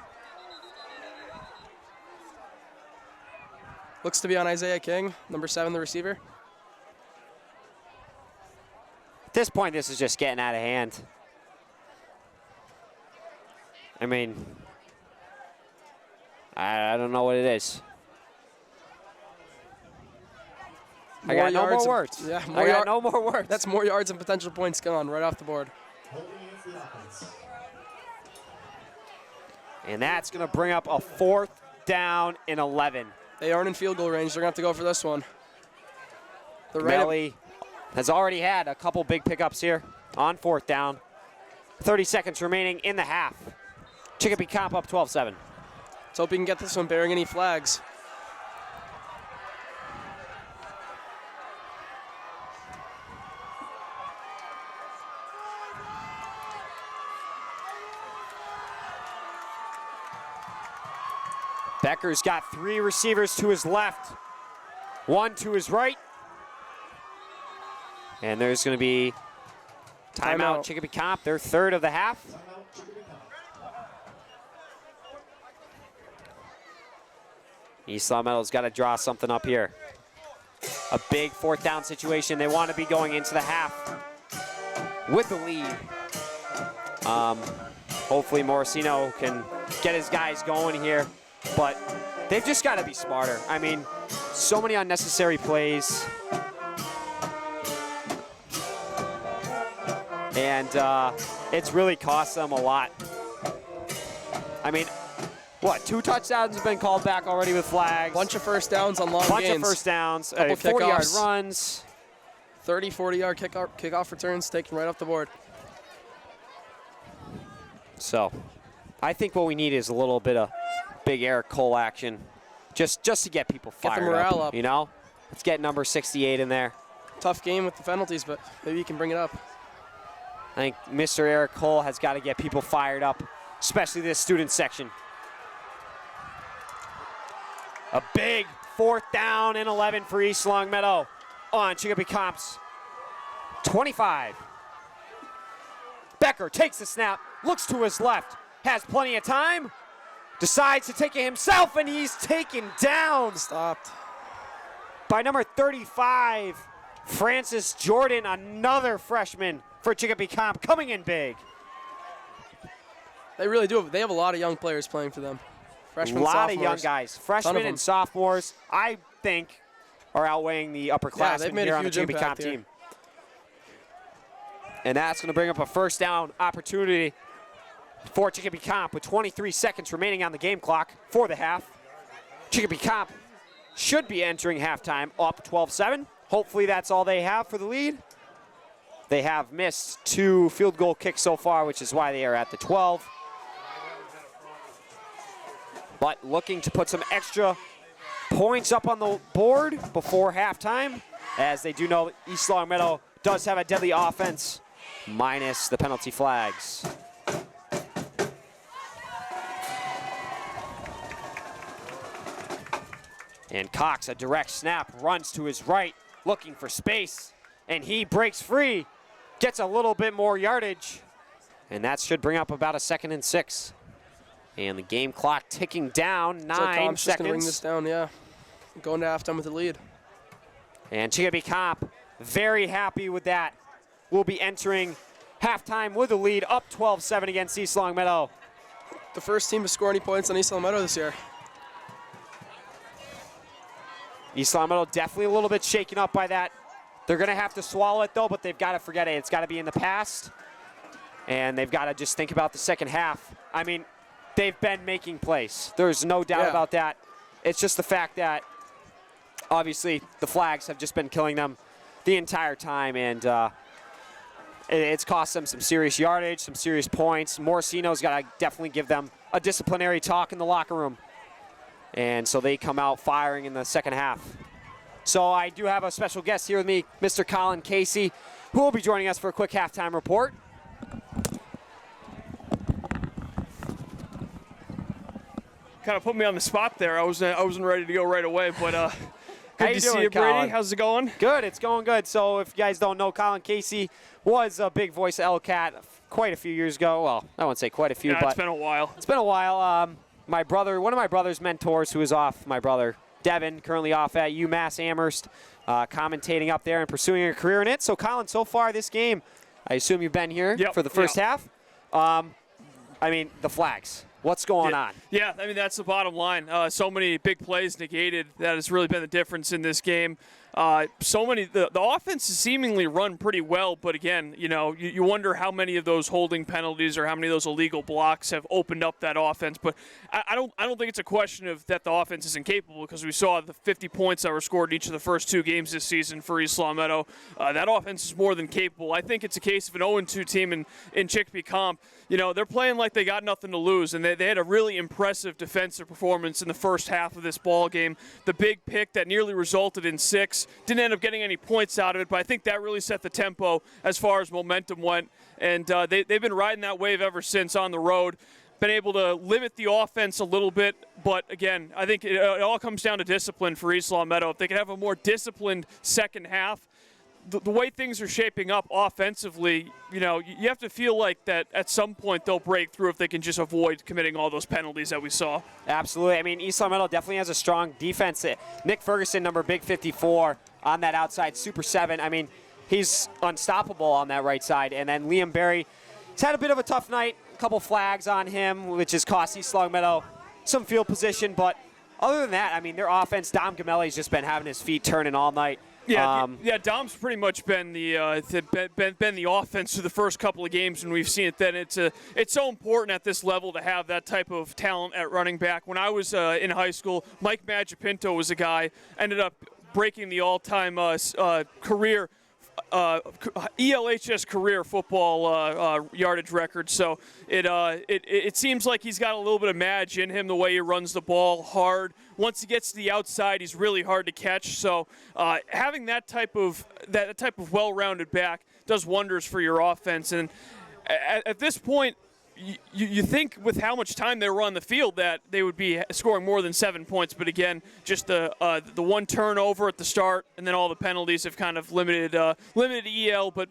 Looks to be on Isaiah King, number 7, the receiver. At this point, this is just getting out of hand. I mean, I don't know what it is. I got no more words. Yeah, I got no more words. That's more yards and potential points gone right off the board. Holding against the offense. And that's going to bring up a 4th down and 11. They aren't in field goal range. They're going to have to go for this one. The right Melly has already had a couple big pickups here on 4th down. 30 seconds remaining in the half. Chicopee Comp up 12-7. Let's hope he can get this one bearing any flags. Becker's got 3 receivers to his left, 1 to his right. And there's going to be timeout Chicopee Comp, their 3rd of the half. East Long Meadow's got to draw something up here. A big 4th down situation. They want to be going into the half with the lead. Hopefully Morosino can get his guys going here, but they've just got to be smarter. I mean, so many unnecessary plays. And it's really cost them a lot. I mean, what, 2 touchdowns have been called back already with flags. Bunch of first downs on long Bunch gains. of first downs, Couple 40-yard kickoffs. runs. 30, 40-yard kickoff returns taken right off the board. So I think what we need is a little bit of big Eric Cole action, just to get people fired Get the morale up. you know? Let's get number 68 in there. Tough game with the penalties, but maybe you can bring it up. I think Mr. Eric Cole has got to get people fired up, especially this student section. A big 4th down and 11 for East Long Meadow on Chicopee Comp's 25. Becker takes the snap, looks to his left, has plenty of time, decides to take it himself, and he's taken down Stopped. by number 35, Francis Jordan, another freshman for Chicopee Comp, coming in big. They really do. They have a lot of young players playing for them. A Freshmen, lot of young sophomores. guys, Ton of freshmen them. and sophomores, I think, are outweighing the upperclassmen they've made here a on the huge Chicopee Comp impact here. team. And that's going to bring up a first down opportunity for Chicopee Comp with 23 seconds remaining on the game clock for the half. Chicopee Comp should be entering halftime up 12-7. Hopefully that's all they have for the lead. They have missed 2 field goal kicks so far, which is why they are at the 12. But looking to put some extra points up on the board before halftime, as they do know East Long Meadow does have a deadly offense, minus the penalty flags. And Cox, a direct snap, runs to his right, looking for space, and he breaks free, gets a little bit more yardage, and that should bring up about a 2nd and 6. And the game clock ticking down, 9 seconds. Just gonna ring this down, yeah. Going to halftime with the lead. And Chicopee Comp, very happy with that. We'll be entering halftime with a lead, up 12-7 against East Longmeadow. The first team to score any points on East Longmeadow this year. East Longmeadow definitely a little bit shaken up by that. They're going to have to swallow it, though, but they've got to forget it. It's got to be in the past, and they've got to just think about the second half. I mean, they've been making plays. There's no doubt about that. It's just the fact that, obviously, the flags have just been killing them the entire time, and it's cost them some serious yardage, some serious points. Morosino's got to definitely give them a disciplinary talk in the locker room. And so they come out firing in the second half. So I do have a special guest here with me, Mr. Colin Casey, who will be joining us for a quick halftime report. Kind of put me on the spot there. I wasn't ready to go right away, but good to see you, Colin? Brady. How's it going? Good, it's going good. So if you guys don't know, Colin Casey was a big voice of LCAT quite a few years ago. Well, I won't say quite a few, Yeah, but it's been a while. It's been a while. My brother, one of my brother's mentors who is off, my brother Devin, currently off at UMass Amherst, commentating up there and pursuing a career in it. So Colin, so far this game, I assume you've been here for the first half. I mean, the flags. What's going on? Yeah, I mean, that's the bottom line. So many big plays negated. That has really been the difference in this game. The offense has seemingly run pretty well, but again, you wonder how many of those holding penalties or how many of those illegal blocks have opened up that offense. But I don't think it's a question of that the offense isn't capable, because we saw the 50 points that were scored in each of the first 2 games this season for East Longmeadow. That offense is more than capable. I think it's a case of an 0-2 team in Chicopee Comp. They're playing like they got nothing to lose, and they had a really impressive defensive performance in the first half of this ball game. The big pick that nearly resulted in 6 didn't end up getting any points out of it, but I think that really set the tempo as far as momentum went, and they've been riding that wave ever since on the road. Been able to limit the offense a little bit, but again, I think it all comes down to discipline for East Longmeadow. If they can have a more disciplined second half, the way things are shaping up offensively, you have to feel like that at some point they'll break through if they can just avoid committing all those penalties that we saw. Absolutely. I mean, East Longmeadow definitely has a strong defense. Nick Ferguson, number big 54, on that outside, Super 7. I mean, he's unstoppable on that right side. And then Liam Berry, he's had a bit of a tough night. A couple flags on him, which has cost East Longmeadow some field position. But other than that, I mean, their offense, Dom Gamelli's just been having his feet turning all night. Yeah, Dom's pretty much been the offense through the first couple of games, and we've seen it then. It's so important at this level to have that type of talent at running back. When I was in high school, Mike Magipinto was a guy, ended up breaking the all-time career ELHS career football yardage record. So it seems like he's got a little bit of magic in him, the way he runs the ball hard. Once he gets to the outside, he's really hard to catch. So having that type of well-rounded back does wonders for your offense. And at this point, you think with how much time they were on the field that they would be scoring more than 7 points, but again, just the one turnover at the start, and then all the penalties have kind of limited EL. But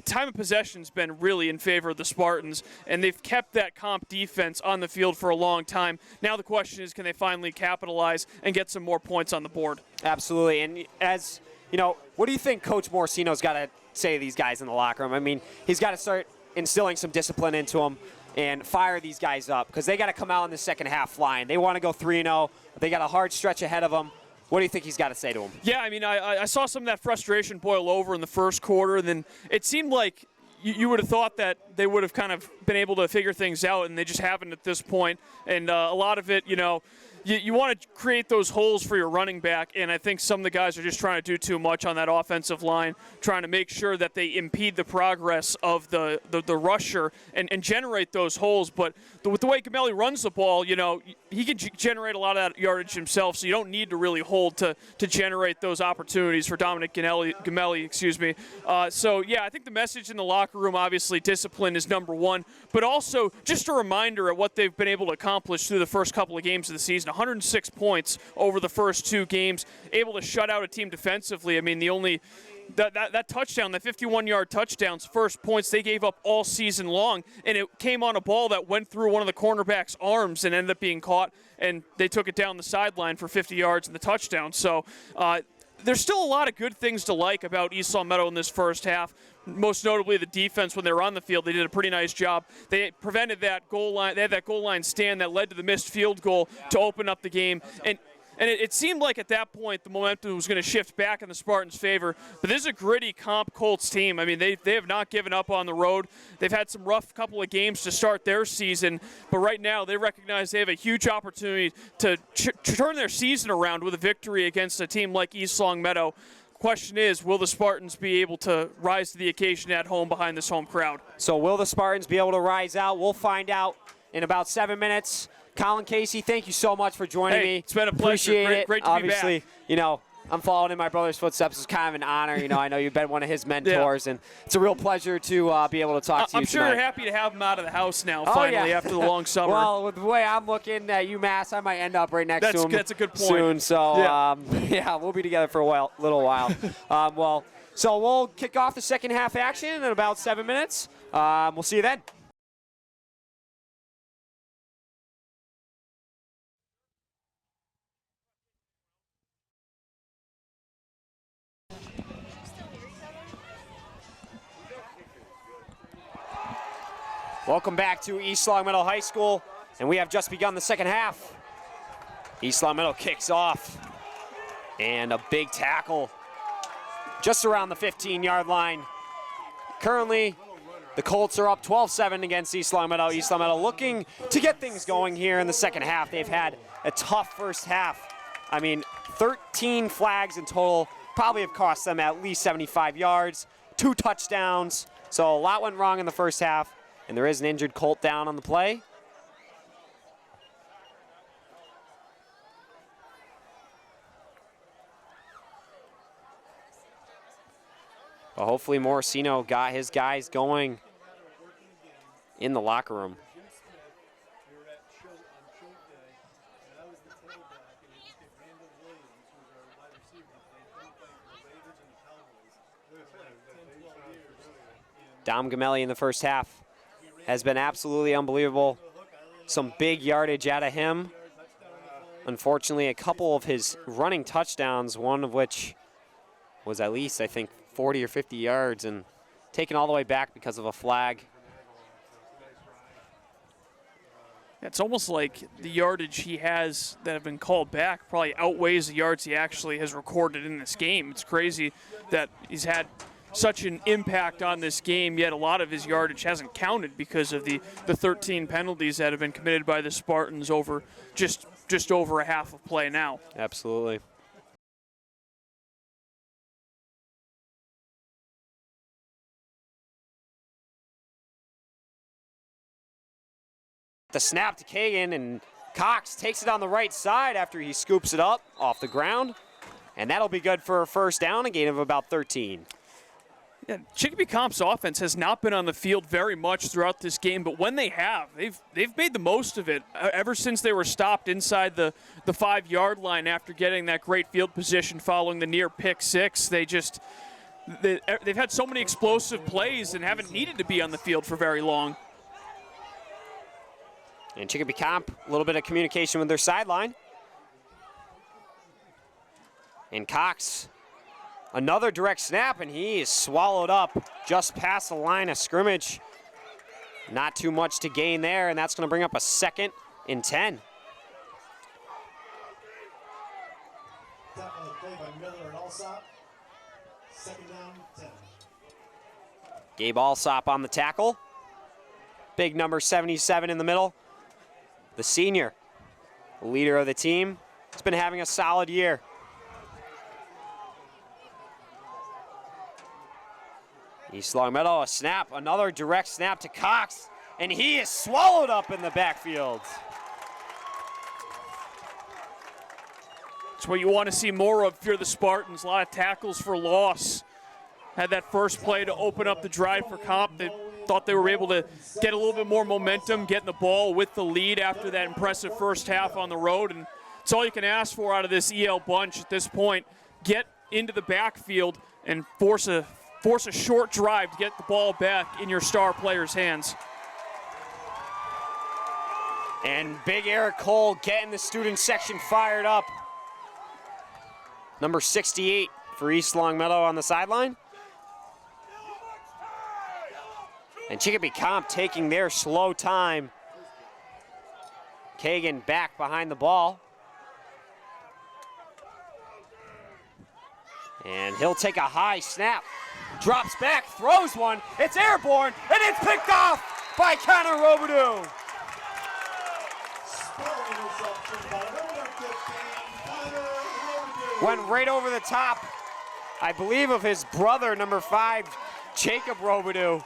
time of possession's been really in favor of the Spartans, and they've kept that comp defense on the field for a long time. Now the question is, can they finally capitalize and get some more points on the board? Absolutely. And as you know, what do you think Coach Morosino's got to say to these guys in the locker room? I mean, he's got to start instilling some discipline into them and fire these guys up, because they got to come out in the second half flying. They want to go 3-0. They got a hard stretch ahead of them. What do you think he's got to say to them? Yeah, I mean, I saw some of that frustration boil over in the first quarter, and then it seemed like you would have thought that they would have kind of been able to figure things out, and they just haven't at this point. And a lot of it, you want to create those holes for your running back, and I think some of the guys are just trying to do too much on that offensive line, trying to make sure that they impede the progress of the rusher and generate those holes. But with the way Gamelli runs the ball, you know, he can generate a lot of that yardage himself, so you don't need to really hold to generate those opportunities for Dominic Gamelli, excuse me. So, yeah, I think the message in the locker room, obviously, discipline is number one, but also just a reminder of what they've been able to accomplish through the first couple of games of the season. 106 points over the first 2 games, able to shut out a team defensively. I mean, the only that touchdown, that 51-yard touchdown's first points they gave up all season long, and it came on a ball that went through one of the cornerback's arms and ended up being caught, and they took it down the sideline for 50 yards in the touchdown. So there's still a lot of good things to like about East Long Meadow in this first half. Most notably the defense when they were on the field. They did a pretty nice job. They prevented that goal line. They had that goal line stand that led to the missed field goal to open up the game. And it seemed like at that point the momentum was going to shift back in the Spartans' favor. But this is a gritty comp Colts team. I mean, they have not given up on the road. They've had some rough couple of games to start their season. But right now they recognize they have a huge opportunity to turn their season around with a victory against a team like East Long Meadow. Question is, will the Spartans be able to rise to the occasion at home behind this home crowd? So will the Spartans be able to rise out? We'll find out in about 7 minutes. Colin Casey, thank you so much for joining me. It's been a pleasure. Appreciate Great it. to Obviously, be back. you know, I'm following in my brother's footsteps. It's kind of an honor. You know, I know you've been one of his mentors, and it's a real pleasure to be able to talk to you I'm sure tonight. you're happy to have him out of the house now, finally, after the long summer. Well, with the way I'm looking at UMass, I might end up right next to him That's a good point. soon. So, yeah, we'll be together for a little while. So we'll kick off the second half action in about 7 minutes. We'll see you then. Welcome back to East Long Meadow High School, and we have just begun the second half. East Long Meadow kicks off, and a big tackle just around the 15-yard line. Currently, the Colts are up 12-7 against East Long Meadow. East Long Meadow looking to get things going here in the second half. They've had a tough first half. I mean, 13 flags in total, probably have cost them at least 75 yards, 2 touchdowns. So a lot went wrong in the first half. And there is an injured Colt down on the play. But hopefully Morosino got his guys going in the locker room. Dom Gamelli in the first half has been absolutely unbelievable. Some big yardage out of him. Unfortunately, a couple of his running touchdowns, one of which was at least, I think, 40 or 50 yards and taken all the way back because of a flag. It's almost like the yardage he has that have been called back probably outweighs the yards he actually has recorded in this game. It's crazy that he's had such an impact on this game, yet a lot of his yardage hasn't counted because of the 13 penalties that have been committed by the Spartans over just over a half of play now. Absolutely. The snap to Kagan, and Cox takes it on the right side after he scoops it up off the ground, and that'll be good for a first down, a gain of about 13. Yeah, Chicopee Comp's offense has not been on the field very much throughout this game, but when they have, they've made the most of it ever since they were stopped inside the 5-yard line after getting that great field position following the near pick six. They've had so many explosive plays and haven't needed to be on the field for very long. And Chicopee Comp, a little bit of communication with their sideline. And Cox, another direct snap, and he is swallowed up just past the line of scrimmage. Not too much to gain there, and that's going to bring up a 2nd and 10. Tap on the play by Miller and Alsop. 2nd down, 10. Gabe Alsop on the tackle. Big number 77 in the middle. The senior the leader of the team, has been having a solid year. East Longmeadow, a snap, another direct snap to Cox, and he is swallowed up in the backfield. It's what you want to see more of if you're the Spartans. A lot of tackles for loss. Had that first play to open up the drive for Comp. They thought they were able to get a little bit more momentum, getting the ball with the lead after that impressive first half on the road. And it's all you can ask for out of this EL bunch at this point. Get into the backfield and force a short drive to get the ball back in your star player's hands. And big Eric Cole getting the student section fired up. Number 68 for East Longmeadow on the sideline. And Chicopee Comp taking their slow time. Kagan back behind the ball. And he'll take a high snap. Drops back, throws one. It's airborne, and it's picked off by Connor Robidoux. Went right over the top, I believe, of his brother, number 5, Jacob Robidoux.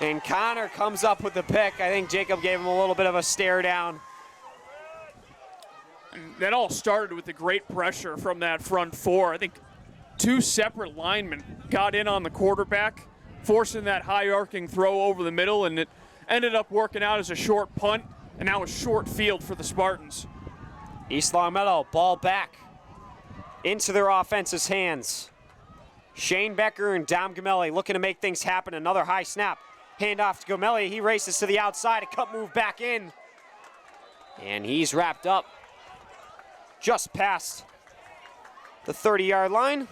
And Connor comes up with the pick. I think Jacob gave him a little bit of a stare down. And that all started with the great pressure from that front four. I think 2 separate linemen got in on the quarterback, forcing that high arcing throw over the middle, and it ended up working out as a short punt, and now a short field for the Spartans. East Longmeadow, ball back into their offense's hands. Shane Becker and Dom Gamelli looking to make things happen. Another high snap. Hand off to Gamelli. He races to the outside. A cut move back in. And he's wrapped up just past the 30-yard line.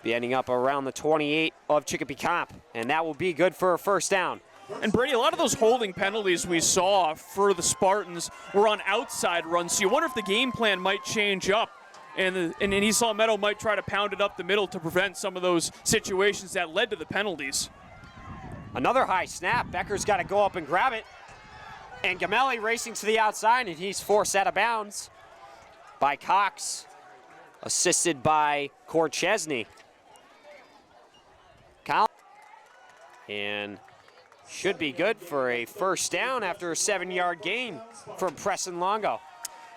Be ending up around the 28 of Chicopee Comp. And that will be good for a first down. And Brady, a lot of those holding penalties we saw for the Spartans were on outside runs. So you wonder if the game plan might change up. And East Longmeadow might try to pound it up the middle to prevent some of those situations that led to the penalties. Another high snap. Becker's got to go up and grab it. And Gamelli racing to the outside, and he's forced out of bounds by Cox, assisted by Korchesny. And should be good for a first down after a 7-yard gain from Preston Longo.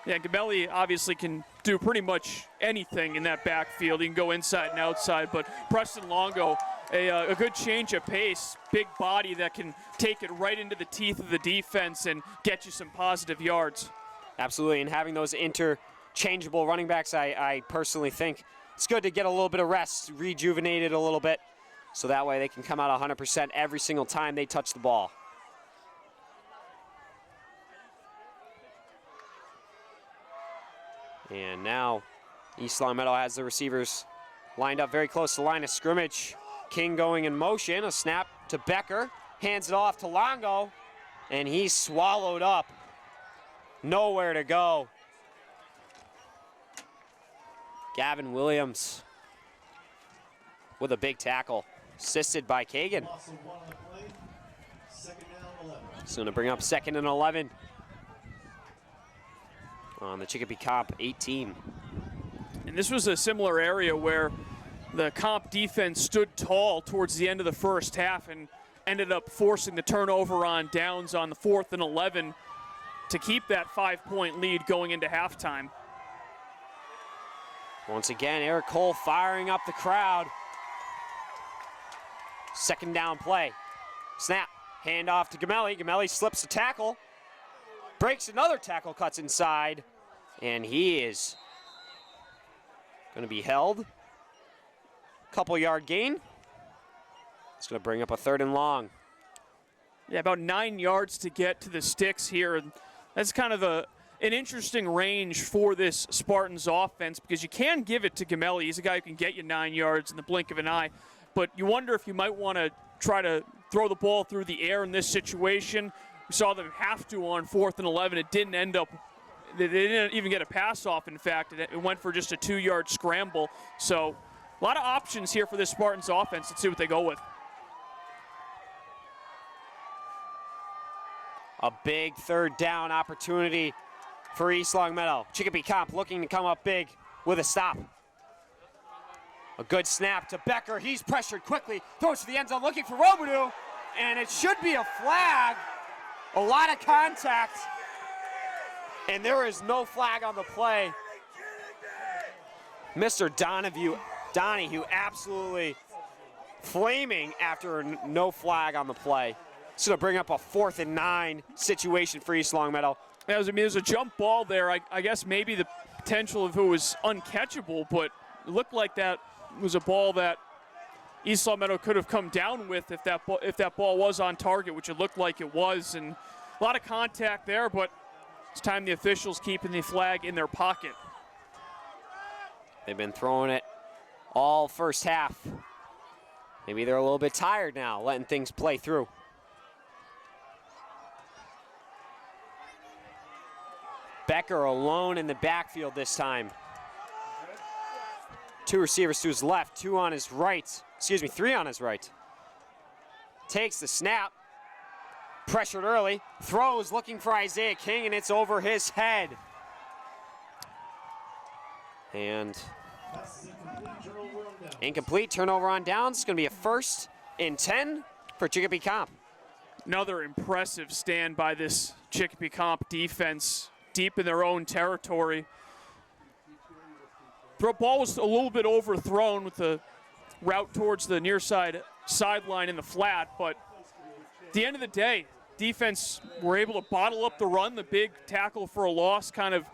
Yeah, Gamelli obviously can do pretty much anything in that backfield. He can go inside and outside, but Preston Longo, a good change of pace, big body that can take it right into the teeth of the defense and get you some positive yards. Absolutely, and having those interchangeable running backs, I personally think it's good to get a little bit of rest, rejuvenated a little bit, so that way they can come out 100% every single time they touch the ball. And now East Longmeadow has the receivers lined up very close to the line of scrimmage. King going in motion, a snap to Becker, hands it off to Longo, and he's swallowed up. Nowhere to go. Gavin Williams with a big tackle, assisted by Kagan. He's going to bring up 2nd and 11 on the Chicopee Comp 18. And this was a similar area where the Comp defense stood tall towards the end of the first half and ended up forcing the turnover on downs on the 4th and 11 to keep that 5-point lead going into halftime. Once again, Eric Cole firing up the crowd. 2nd down play. Snap, hand off to Gamelli. Gamelli slips a tackle, breaks another tackle, cuts inside, and he is going to be held. Couple-yard gain. It's going to bring up a 3rd and long. Yeah, about 9 yards to get to the sticks here. And that's kind of an interesting range for this Spartans offense because you can give it to Gamelli. He's a guy who can get you 9 yards in the blink of an eye. But you wonder if you might want to try to throw the ball through the air in this situation. We saw them have to on 4th and 11. It didn't end up, they didn't even get a pass off, in fact. It went for just a 2-yard scramble. So a lot of options here for this Spartans offense. Let's see what they go with. A big 3rd down opportunity for East Longmeadow. Chicopee Comp looking to come up big with a stop. A good snap to Becker. He's pressured quickly. Throws to the end zone looking for Robidoux. And it should be a flag. A lot of contact. And there is no flag on the play. Mr. Donahue absolutely flaming after no flag on the play. It's going to bring up a 4th and 9 situation for East Longmeadow. It was a jump ball there. I guess maybe the potential if it was uncatchable, but it looked like that was a ball that East Longmeadow could have come down with if that ball was on target, which it looked like it was. And a lot of contact there, but it's time the officials keeping the flag in their pocket. They've been throwing it all first half. Maybe they're a little bit tired now, letting things play through. Becker alone in the backfield this time. 2 receivers to his left, 2 on his right. 3 on his right. Takes the snap. Pressured early. Throws looking for Isaiah King, and it's over his head. And incomplete, turnover on downs. It's going to be a 1st and 10 for Chicopee Comp. Another impressive stand by this Chicopee Comp defense, deep in their own territory. The ball was a little bit overthrown with the route towards the near side sideline in the flat, but at the end of the day, defense were able to bottle up the run. The big tackle for a loss kind of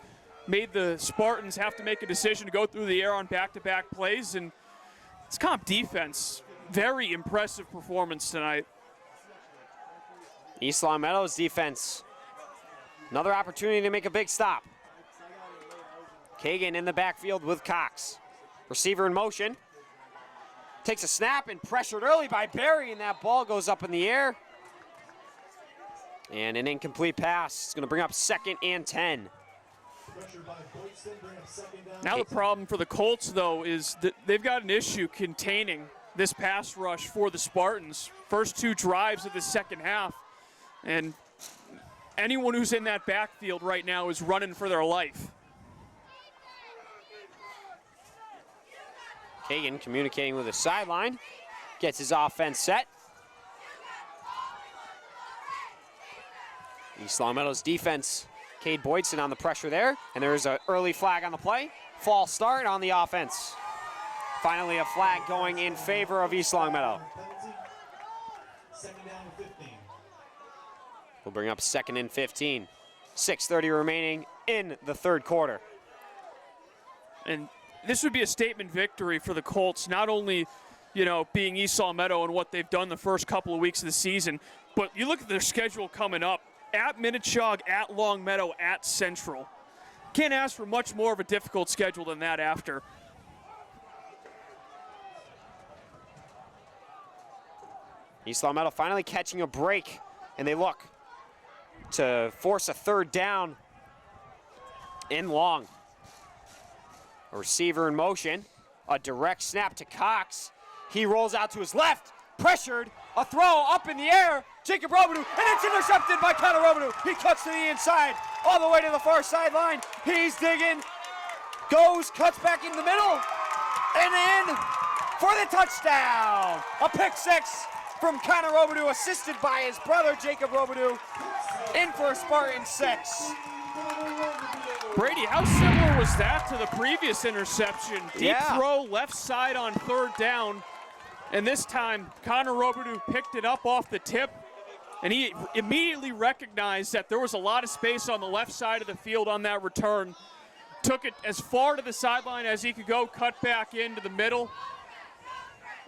made the Spartans have to make a decision to go through the air on back-to-back plays, and it's Comp defense. Very impressive performance tonight. East Longmeadow's defense. Another opportunity to make a big stop. Kagan in the backfield with Cox. Receiver in motion. Takes a snap and pressured early by Barry, and that ball goes up in the air. And an incomplete pass. It's going to bring up 2nd and 10. Now the problem for the Colts, though, is that they've got an issue containing this pass rush for the Spartans. First 2 drives of the second half, and anyone who's in that backfield right now is running for their life. Kagan communicating with the sideline. Gets his offense set. East Longmeadow's defense. Cade Boydson on the pressure there. And there's an early flag on the play. False start on the offense. Finally a flag going in favor of East Longmeadow. 2nd down and 15. We'll bring up 2nd and 15. 6:30 remaining in the 3rd quarter. And this would be a statement victory for the Colts, not only, being East Longmeadow and what they've done the first couple of weeks of the season, but you look at their schedule coming up. At Minnechaug, at Longmeadow, at Central. Can't ask for much more of a difficult schedule than that after. East Longmeadow finally catching a break, and they look to force a 3rd down in long. A receiver in motion, a direct snap to Cox. He rolls out to his left, pressured, a throw up in the air. Jacob Robidoux, and it's intercepted by Connor Robidoux. He cuts to the inside, all the way to the far sideline. He's digging, goes, cuts back in the middle, and in for the touchdown. A pick 6 from Connor Robidoux, assisted by his brother, Jacob Robidoux, in for a Spartan 6. Brady, how similar was that to the previous interception? Deep throw, left side on 3rd down. And this time, Connor Robidoux picked it up off the tip, and he immediately recognized that there was a lot of space on the left side of the field on that return. Took it as far to the sideline as he could go, cut back into the middle.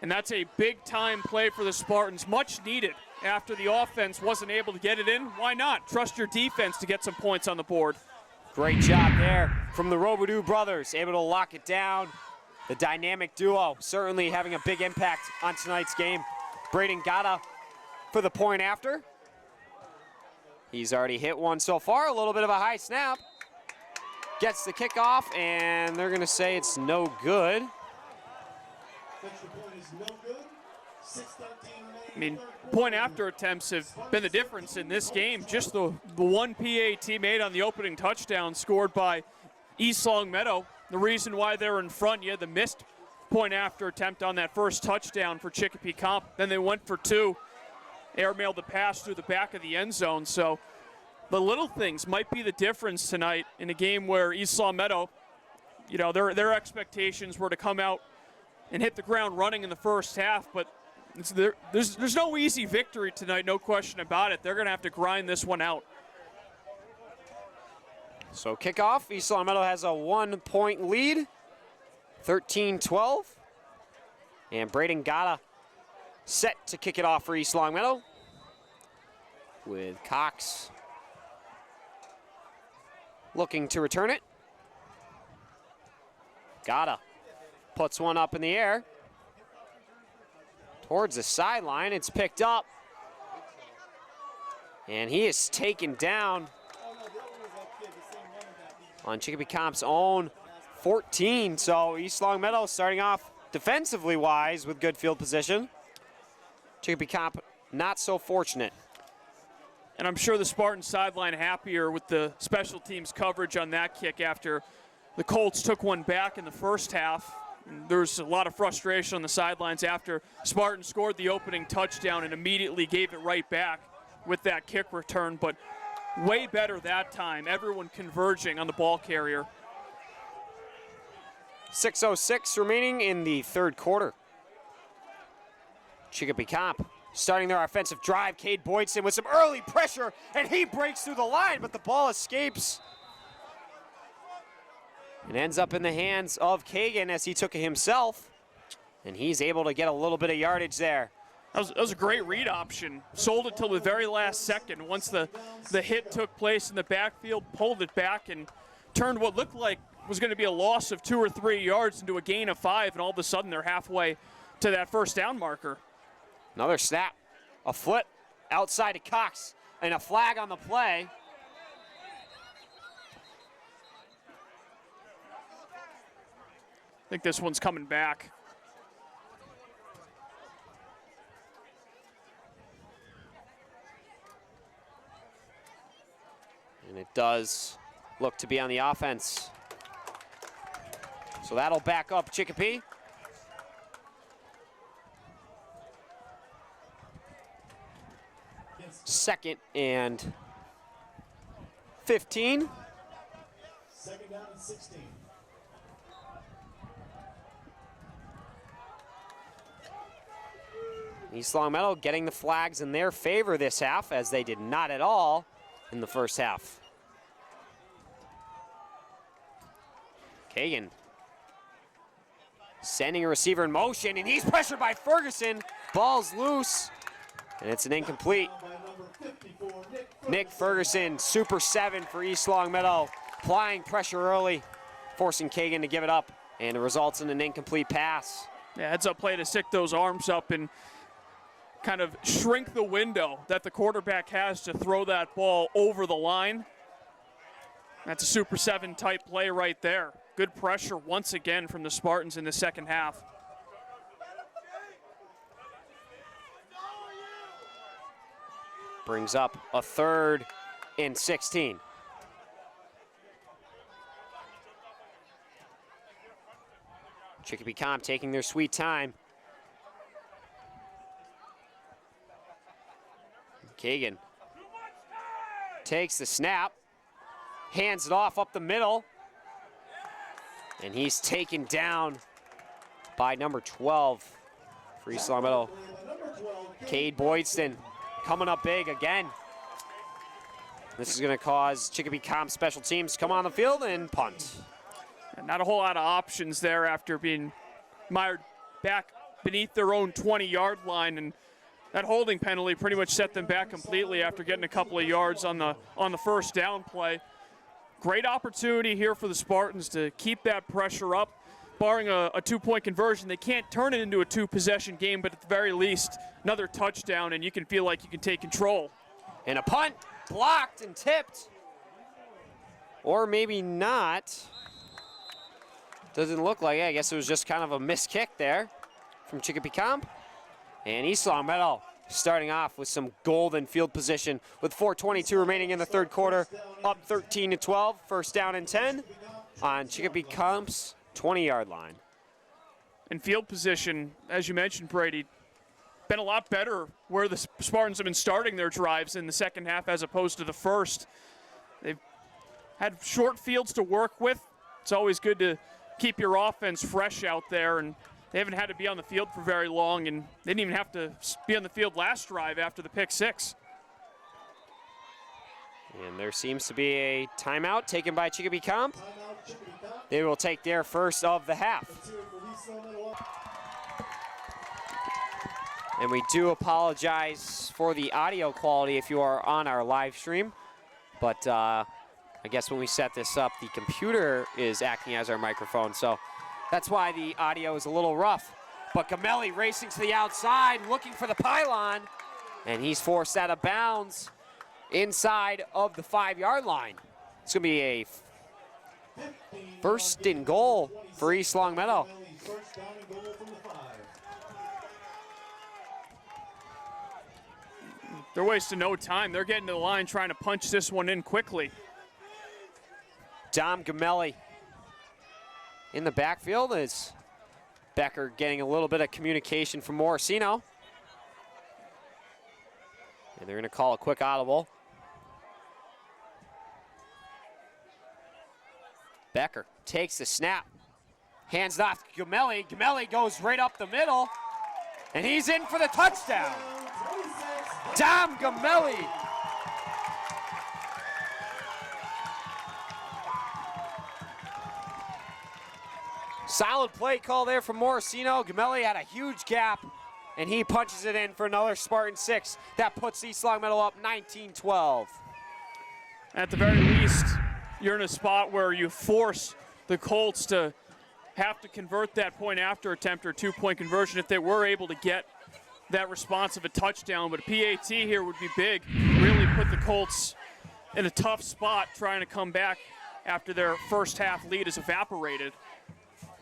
And that's a big-time play for the Spartans, much needed after the offense wasn't able to get it in. Why not? Trust your defense to get some points on the board. Great job there from the Robidoux brothers, able to lock it down. The dynamic duo certainly having a big impact on tonight's game. Braden Gata for the point after. He's already hit one so far, a little bit of a high snap. Gets the kickoff, and they're going to say it's no good. Extra point is no good. I mean, point after attempts have been the difference in this game. Just the one PAT made on the opening touchdown scored by East Long Meadow. The reason why they're in front, you had the missed point after attempt on that first touchdown for Chicopee Comp. Then they went for two, airmailed the pass through the back of the end zone. So the little things might be the difference tonight in a game where East Long Meadow, you know, their expectations were to come out and hit the ground running in the first half, but there's no easy victory tonight, no question about it. They're going to have to grind this one out. So kickoff, East Long Meadow has a 1-point lead, 13-12. And Braden Gata set to kick it off for East Long Meadow with Cox looking to return it. Gata puts one up in the air towards the sideline. It's picked up. And he is taken down on Chicopee Comp's own 14. So East Long Meadow starting off defensively wise with good field position. Chicopee Comp not so fortunate. And I'm sure the Spartans sideline happier with the special teams coverage on that kick after the Colts took one back in the first half. And there's a lot of frustration on the sidelines after Spartans scored the opening touchdown and immediately gave it right back with that kick return. But way better that time, everyone converging on the ball carrier. 6:06 remaining in the third quarter. Chicopee Comp starting their offensive drive. Cade Boydson with some early pressure, and he breaks through the line, but the ball escapes. It ends up in the hands of Kagan as he took it himself, and he's able to get a little bit of yardage there. That was a great read option. Sold it till the very last second. Once the hit took place in the backfield, pulled it back and turned what looked like was going to be a loss of 2 or 3 yards into a gain of 5, and all of a sudden they're halfway to that first down marker. Another snap, a foot outside to Cox, and a flag on the play. I think this one's coming back. And it does look to be on the offense. So that'll back up Chicopee. Second and 15. Second down and 16. East Long Meadow getting the flags in their favor this half, as they did not at all in the first half. Kagan sending a receiver in motion, and he's pressured by Ferguson. Ball's loose, and it's an incomplete. Nick Ferguson, Super 7 for East Long Meadow, applying pressure early, forcing Kagan to give it up, and it results in an incomplete pass. Yeah, heads up play to stick those arms up and kind of shrink the window that the quarterback has to throw that ball over the line. That's a Super 7 type play right there. Good pressure once again from the Spartans in the second half. Brings up a 3rd and 16. Chicopee Comp taking their sweet time. Kagan takes the snap, hands it off up the middle, and he's taken down by number 12 for East Long Meadow. Cade Boydston coming up big again. This is going to cause Chicopee Comp special teams to come on the field and punt. And not a whole lot of options there after being mired back beneath their own 20-yard line, and that holding penalty pretty much set them back completely after getting a couple of yards on the first down play. Great opportunity here for the Spartans to keep that pressure up. Barring a 2-point conversion, they can't turn it into a 2-possession game, but at the very least, another touchdown, and you can feel like you can take control. And a punt, blocked and tipped. Or maybe not. Doesn't look like it. I guess it was just kind of a missed kick there from Chicopee Comp. And East Longmeadow starting off with some golden field position with 4:22 remaining in the third quarter, up 13-12, first down and 10 on Chicopee Comp's 20-yard line. And field position, as you mentioned, Brady, been a lot better where the Spartans have been starting their drives in the second half as opposed to the first. They've had short fields to work with. It's always good to keep your offense fresh out there, and they haven't had to be on the field for very long, and they didn't even have to be on the field last drive after the pick six. And there seems to be a timeout taken by Chicopee Comp. They will take their first of the half. And we do apologize for the audio quality if you are on our live stream, but I guess when we set this up, the computer is acting as our microphone, so that's why the audio is a little rough. But Gamelli racing to the outside, looking for the pylon, and he's forced out of bounds inside of the 5-yard line. It's going to be a first and goal for East Longmeadow. They're wasting no time. They're getting to the line trying to punch this one in quickly. Dom Gamelli in the backfield is Becker getting a little bit of communication from Morosino. And they're going to call a quick audible. Becker takes the snap, hands it off to Gamelli. Gamelli goes right up the middle, and he's in for the touchdown. Dom Gamelli. Solid play call there from Morosino. Gamelli had a huge gap, and he punches it in for another Spartan 6. That puts East Longmeadow up 19-12. At the very least, you're in a spot where you force the Colts to have to convert that point after attempt or two-point conversion if they were able to get that response of a touchdown. But a PAT here would be big. Really put the Colts in a tough spot trying to come back after their first half lead is evaporated.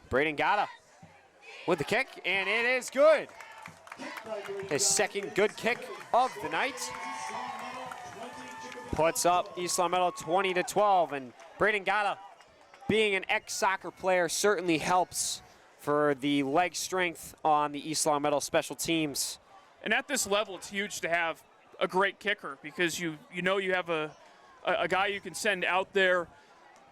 Braden Gata with the kick, and it is good. His second good kick of the night. Puts up East Longmeadow 20-12, and Braden Gata, being an ex-soccer player, certainly helps for the leg strength on the East Longmeadow special teams. And at this level, it's huge to have a great kicker because you know you have a guy you can send out there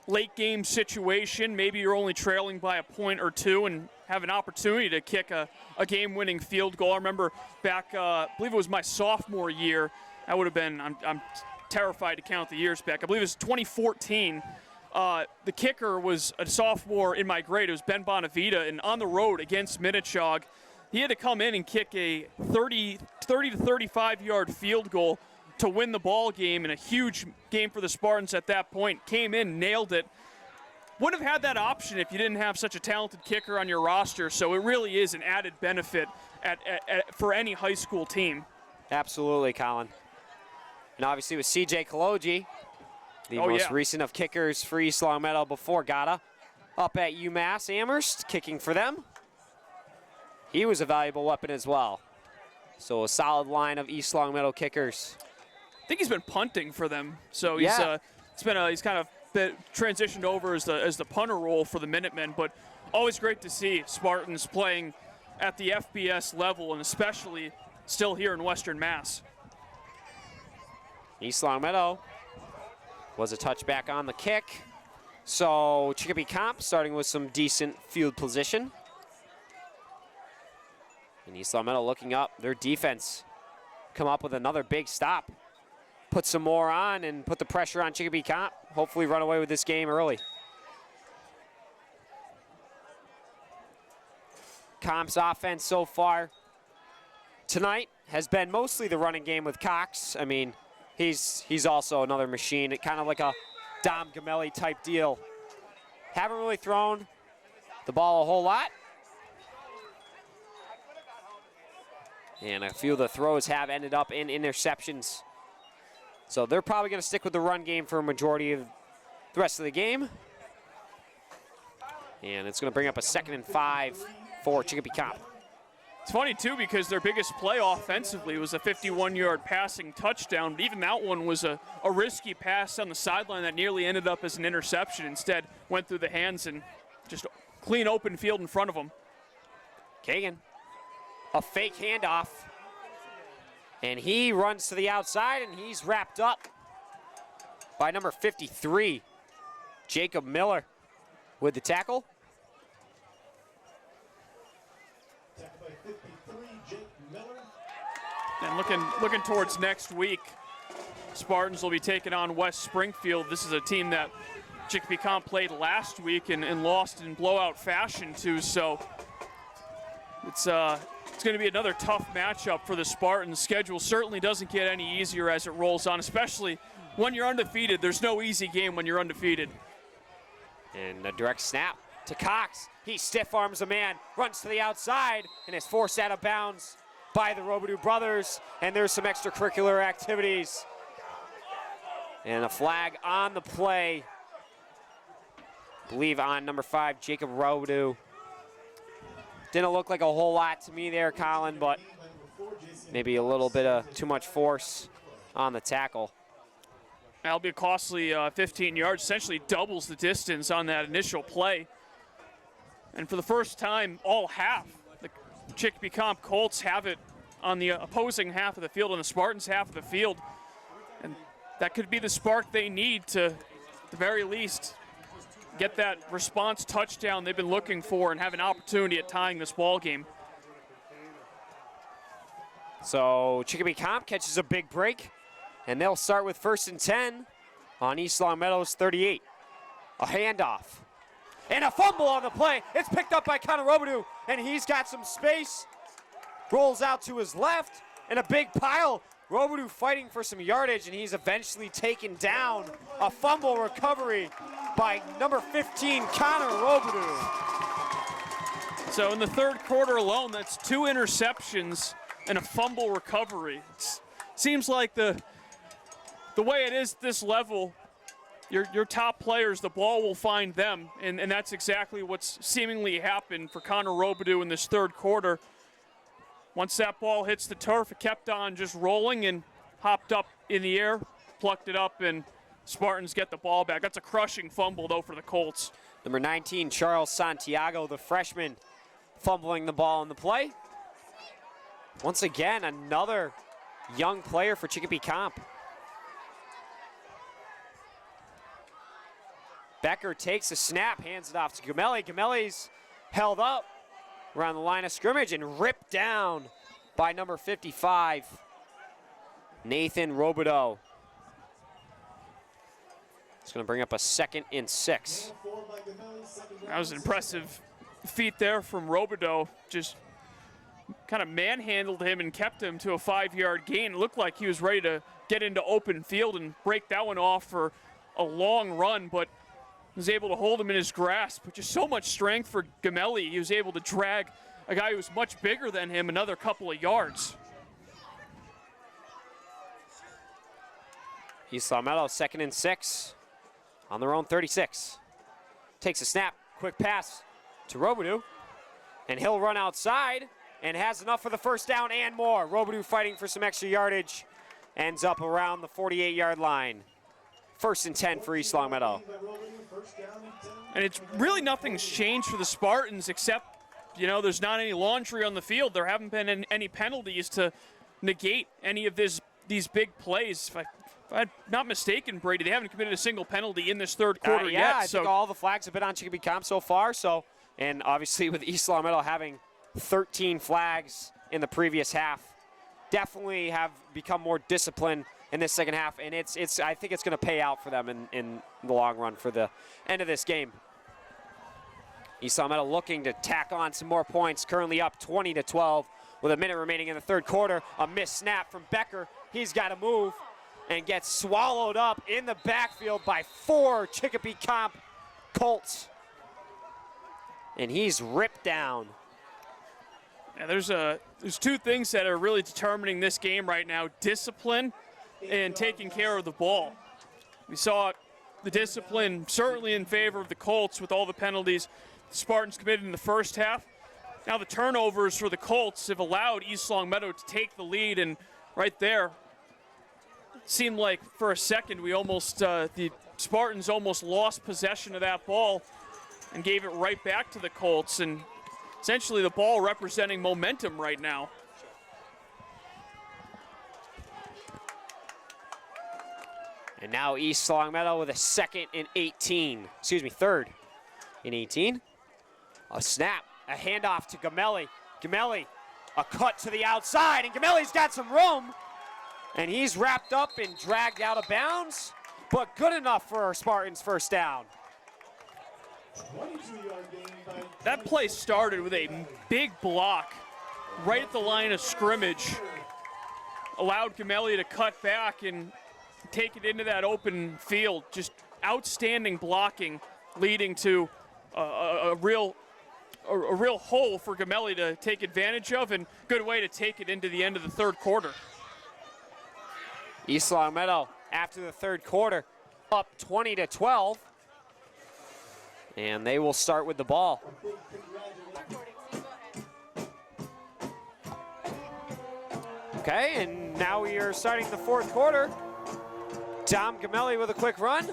late game situation. Maybe you're only trailing by a point or two and have an opportunity to kick a game-winning field goal. I remember back, I believe it was my sophomore year. That would have been, I'm terrified to count the years back. I believe it was 2014. The kicker was a sophomore in my grade. It was Ben Bonavita, and on the road against Minnechaug, he had to come in and kick a 30 to 35-yard field goal to win the ball game in a huge game for the Spartans at that point. Came in, nailed it. Wouldn't have had that option if you didn't have such a talented kicker on your roster, so it really is an added benefit for any high school team. Absolutely, Colin. And obviously with CJ Kaloji, the most recent of kickers for East Longmeadow before Gata, up at UMass Amherst, kicking for them. He was a valuable weapon as well. So a solid line of East Longmeadow kickers. I think he's been punting for them, so he's he's kind of transitioned over as the punter role for the Minutemen. But always great to see Spartans playing at the FBS level, and especially still here in Western Mass. East Longmeadow was a touchback on the kick. So Chicopee Comp starting with some decent field position. And East Longmeadow looking up. Their defense come up with another big stop. Put some more on and put the pressure on Chicopee Comp. Hopefully run away with this game early. Comp's offense so far tonight has been mostly the running game with Cox. I mean, he's also another machine, kind of like a Dom Gamelli type deal. Haven't really thrown the ball a whole lot. And a few of the throws have ended up in interceptions. So they're probably going to stick with the run game for a majority of the rest of the game. And it's going to bring up a 2nd and 5 for Chicopee Comp. It's funny, too, because their biggest play offensively was a 51-yard passing touchdown. But even that one was a risky pass on the sideline that nearly ended up as an interception. Instead, went through the hands and just clean open field in front of them. Kagan, a fake handoff. And he runs to the outside, and he's wrapped up by number 53, Jacob Miller, with the tackle. Tackled by 53, Jake Miller. And looking towards next week, Spartans will be taking on West Springfield. This is a team that Chicopee Comp played last week and lost in blowout fashion to, so it's going to be another tough matchup for the Spartans. Schedule certainly doesn't get any easier as it rolls on, especially when you're undefeated. There's no easy game when you're undefeated. And a direct snap to Cox. He stiff arms a man, runs to the outside, and is forced out of bounds by the Robidoux brothers. And there's some extracurricular activities. And a flag on the play. I believe on number 5, Jacob Robidoux. Didn't look like a whole lot to me there, Colin, but maybe a little bit of too much force on the tackle. That'll be a costly 15 yards, essentially doubles the distance on that initial play. And for the first time all half, the Chicopee Comp Colts have it on the opposing half of the field, on the Spartans half of the field. And that could be the spark they need to, at the very least, get that response touchdown they've been looking for and have an opportunity at tying this ball game. So Chicopee Comp catches a big break, and they'll start with 1st and 10 on East Long Meadows 38. A handoff and a fumble on the play. It's picked up by Connor Robidoux, and he's got some space. Rolls out to his left, and a big pile. Robidoux fighting for some yardage, and he's eventually taken down. A fumble recovery by number 15, Connor Robidoux. So in the third quarter alone, that's 2 interceptions and a fumble recovery. It seems like the way it is at this level, your top players, the ball will find them, and that's exactly what's seemingly happened for Connor Robidoux in this third quarter. Once that ball hits the turf, it kept on just rolling and hopped up in the air, plucked it up, and Spartans get the ball back. That's a crushing fumble, though, for the Colts. Number 19, Charles Santiago, the freshman, fumbling the ball in the play. Once again, another young player for Chicopee Comp. Becker takes a snap, hands it off to Gamelli. Gamelli's held up around the line of scrimmage and ripped down by number 55, Nathan Robidoux. It's going to bring up a 2nd and 6. That was an impressive feat there from Robidoux. Just kind of manhandled him and kept him to a 5-yard gain. It looked like he was ready to get into open field and break that one off for a long run, but was able to hold him in his grasp. But just so much strength for Gamelli. He was able to drag a guy who was much bigger than him another couple of yards. East Long Meadow, 2nd and 6 on their own 36. Takes a snap, quick pass to Robidoux, and he'll run outside and has enough for the first down and more. Robidoux fighting for some extra yardage, ends up around the 48-yard line. 1st and 10 for East Long Meadow. And it's really nothing's changed for the Spartans except, there's not any laundry on the field. There haven't been any penalties to negate any of these big plays. If I'm not mistaken, Brady, they haven't committed a single penalty in this third quarter yet. Yeah, I think all the flags have been on Chicopee Comp so far. So, and obviously with East Long Meadow having 13 flags in the previous half, definitely have become more disciplined in this second half, and I think it's going to pay out for them in the long run for the end of this game. East Long Meadow looking to tack on some more points, currently up 20-12 with a minute remaining in the third quarter. A missed snap from Becker. He's got to move and gets swallowed up in the backfield by 4 Chicopee Comp Colts. And he's ripped down. Yeah, there's 2 things that are really determining this game right now: discipline and taking care of the ball. We saw the discipline certainly in favor of the Colts with all the penalties the Spartans committed in the first half. Now the turnovers for the Colts have allowed East Longmeadow to take the lead, and right there, it seemed like for a second the Spartans almost lost possession of that ball and gave it right back to the Colts, and essentially the ball representing momentum right now. And now East Longmeadow with a third in 18. A snap, a handoff to Gamelli. Gamelli, a cut to the outside, and Gamelli's got some room. And he's wrapped up and dragged out of bounds, but good enough for our Spartans' first down. That play started with a big block right at the line of scrimmage. Allowed Gamelli to cut back and take it into that open field. Just outstanding blocking, leading to a real hole for Gamelli to take advantage of, and good way to take it into the end of the third quarter. East Longmeadow, after the third quarter, up 20-12. And they will start with the ball. Okay, and now we are starting the fourth quarter. Dom Gamelli with a quick run.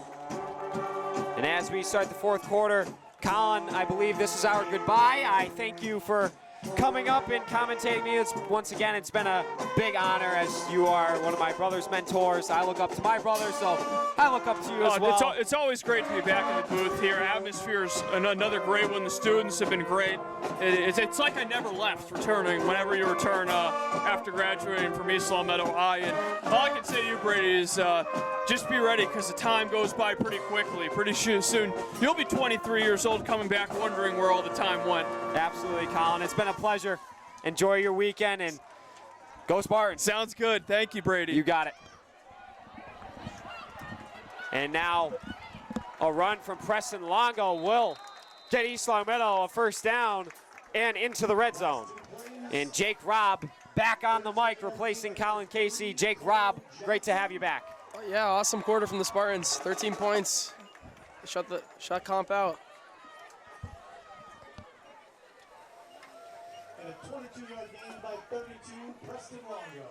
And as we start the fourth quarter, Colin, I believe this is our goodbye. I thank you for coming up and commentating me. Once again, it's been a big honor, as you are one of my brother's mentors. I look up to my brother, so I look up to you as well. It's always great to be back in the booth here. Atmosphere's another great one. The students have been great. It's like I never left returning whenever you return after graduating from East Longmeadow High. And all I can say to you, Brady, is just be ready, because the time goes by pretty quickly. Pretty soon, you'll be 23 years old coming back wondering where all the time went. Absolutely, Colin. It's been a pleasure. Enjoy your weekend, and go Spartans. Sounds good. Thank you, Brady. You got it. And now a run from Preston Longo will get East Longmeadow a first down and into the red zone. And Jake Robb back on the mic, replacing Colin Casey. Jake Robb, great to have you back. Oh, yeah, awesome quarter from the Spartans. 13 points. Shut comp out. And a 22-yard gain by 32, Preston Longo.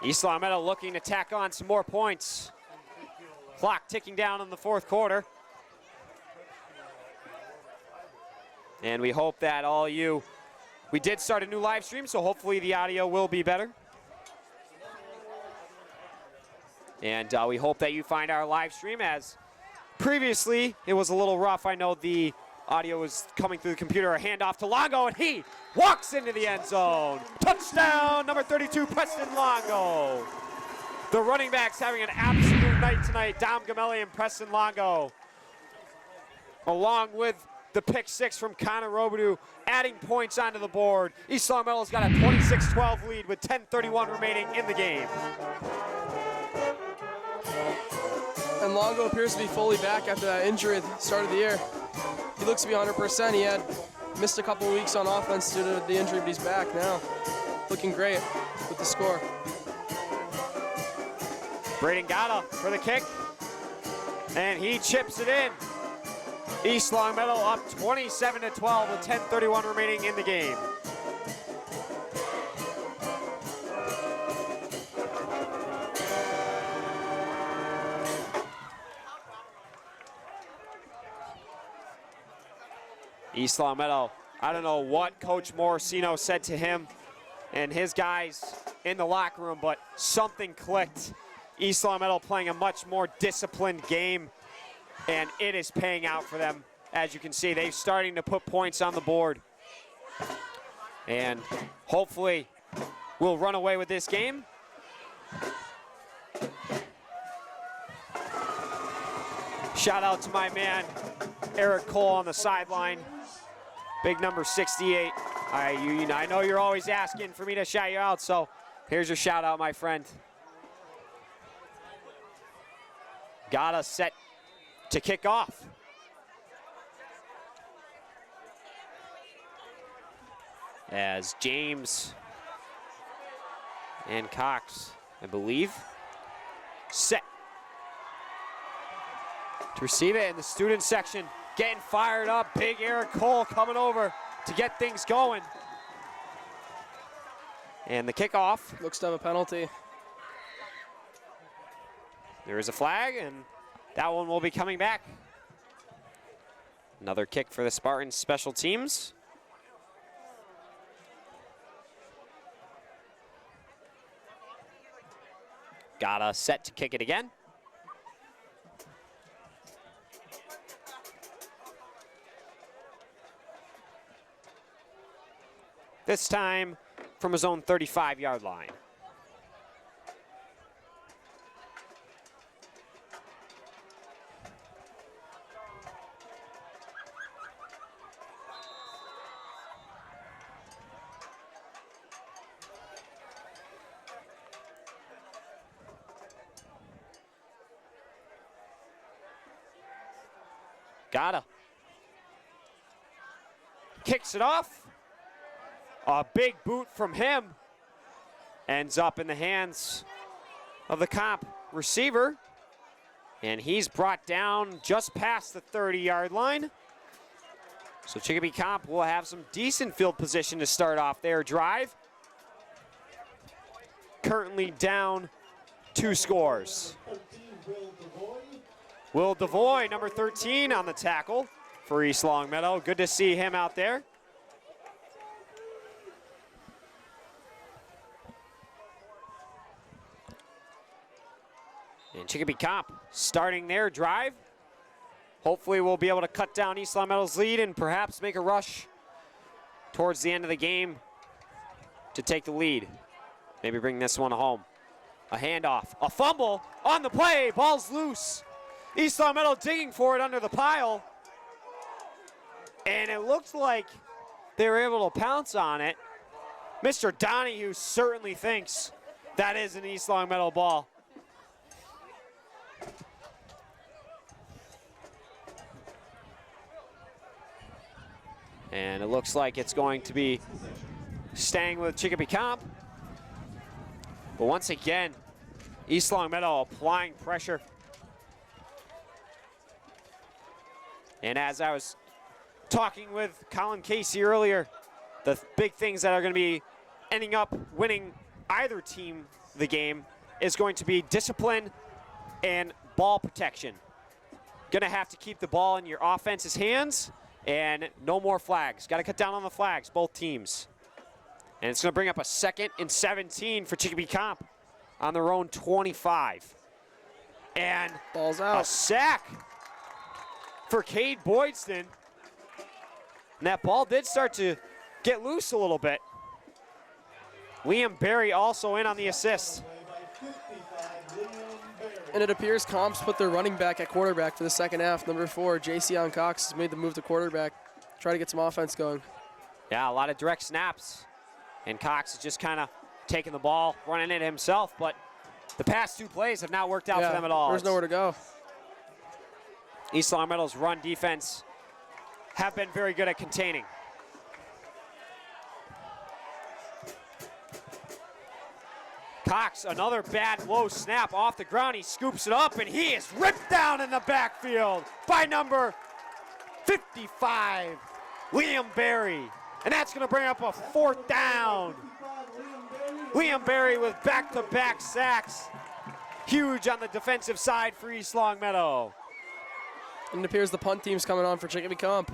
East Longmeadow looking to tack on some more points. Clock ticking down in the fourth quarter. And we hope that we did start a new live stream, so hopefully the audio will be better. And we hope that you find our live stream, as previously it was a little rough. I know the audio was coming through the computer. A handoff to Longo, and he walks into the end zone. Touchdown, number 32, Preston Longo. The running backs having an absolute night tonight. Dom Gamelli and Preston Longo, along with the pick six from Connor Robidoux, adding points onto the board. East Longmeadow's got a 26-12 lead with 10:31 remaining in the game. And Longo appears to be fully back after that injury at the start of the year. He looks to be 100%. He had missed a couple weeks on offense due to the injury, but he's back now. Looking great with the score. Braden Gata for the kick, and he chips it in. East Longmeadow up 27-12 with 10:31 remaining in the game. East Longmeadow, I don't know what Coach Morosino said to him and his guys in the locker room, but something clicked. East Longmeadow playing a much more disciplined game, and it is paying out for them. As you can see, they're starting to put points on the board. And hopefully we'll run away with this game. Shout out to my man, Eric Cole, on the sideline. Big number 68. I know you're always asking for me to shout you out, so here's your shout out, my friend. Got us set to kick off. As James and Cox, I believe, set to receive it in the student section. Getting fired up, big Eric Cole coming over to get things going. And the kickoff. Looks to have a penalty. There is a flag, and that one will be coming back. Another kick for the Spartans special teams. Gotta set to kick it again. This time from his own 35-yard line. Gotta. Kicks it off. A big boot from him. Ends up in the hands of the Comp receiver. And he's brought down just past the 30-yard line. So Chicopee Comp will have some decent field position to start off their drive. Currently down 2 scores. Will Devoy, number 13, on the tackle for East Longmeadow. Good to see him out there. And Chicopee Comp starting their drive. Hopefully we'll be able to cut down East Longmeadow's lead and perhaps make a rush towards the end of the game to take the lead. Maybe bring this one home. A handoff, a fumble on the play, ball's loose. East Longmeadow digging for it under the pile. And it looks like they were able to pounce on it. Mr. Donahue certainly thinks that is an East Longmeadow ball. And it looks like it's going to be staying with Chicopee Comp. But once again, East Longmeadow applying pressure. And as I was talking with Colin Casey earlier, the big things that are going to be ending up winning either team the game is going to be discipline and ball protection. Going to have to keep the ball in your offense's hands and no more flags. Got to cut down on the flags, both teams. And it's going to bring up a 2nd and 17 for Chicopee Comp on their own 25. And ball's out. A sack for Cade Boydston. And that ball did start to get loose a little bit. Liam Berry also in on the assist. And it appears Comps put their running back at quarterback for the second half. Number 4, J.C. Cox has made the move to quarterback. Try to get some offense going. Yeah, a lot of direct snaps. And Cox is just kind of taking the ball, running it himself. But the past 2 plays have not worked out for them at all. There's nowhere to go. East Longmeadow's run defense have been very good at containing. Cox, another bad low snap off the ground. He scoops it up, and he is ripped down in the backfield by number 55, Liam Berry. And that's going to bring up a 4th down. Liam Berry with back-to-back sacks. Huge on the defensive side for East Longmeadow. And it appears the punt team's coming on for Chicopee Comp.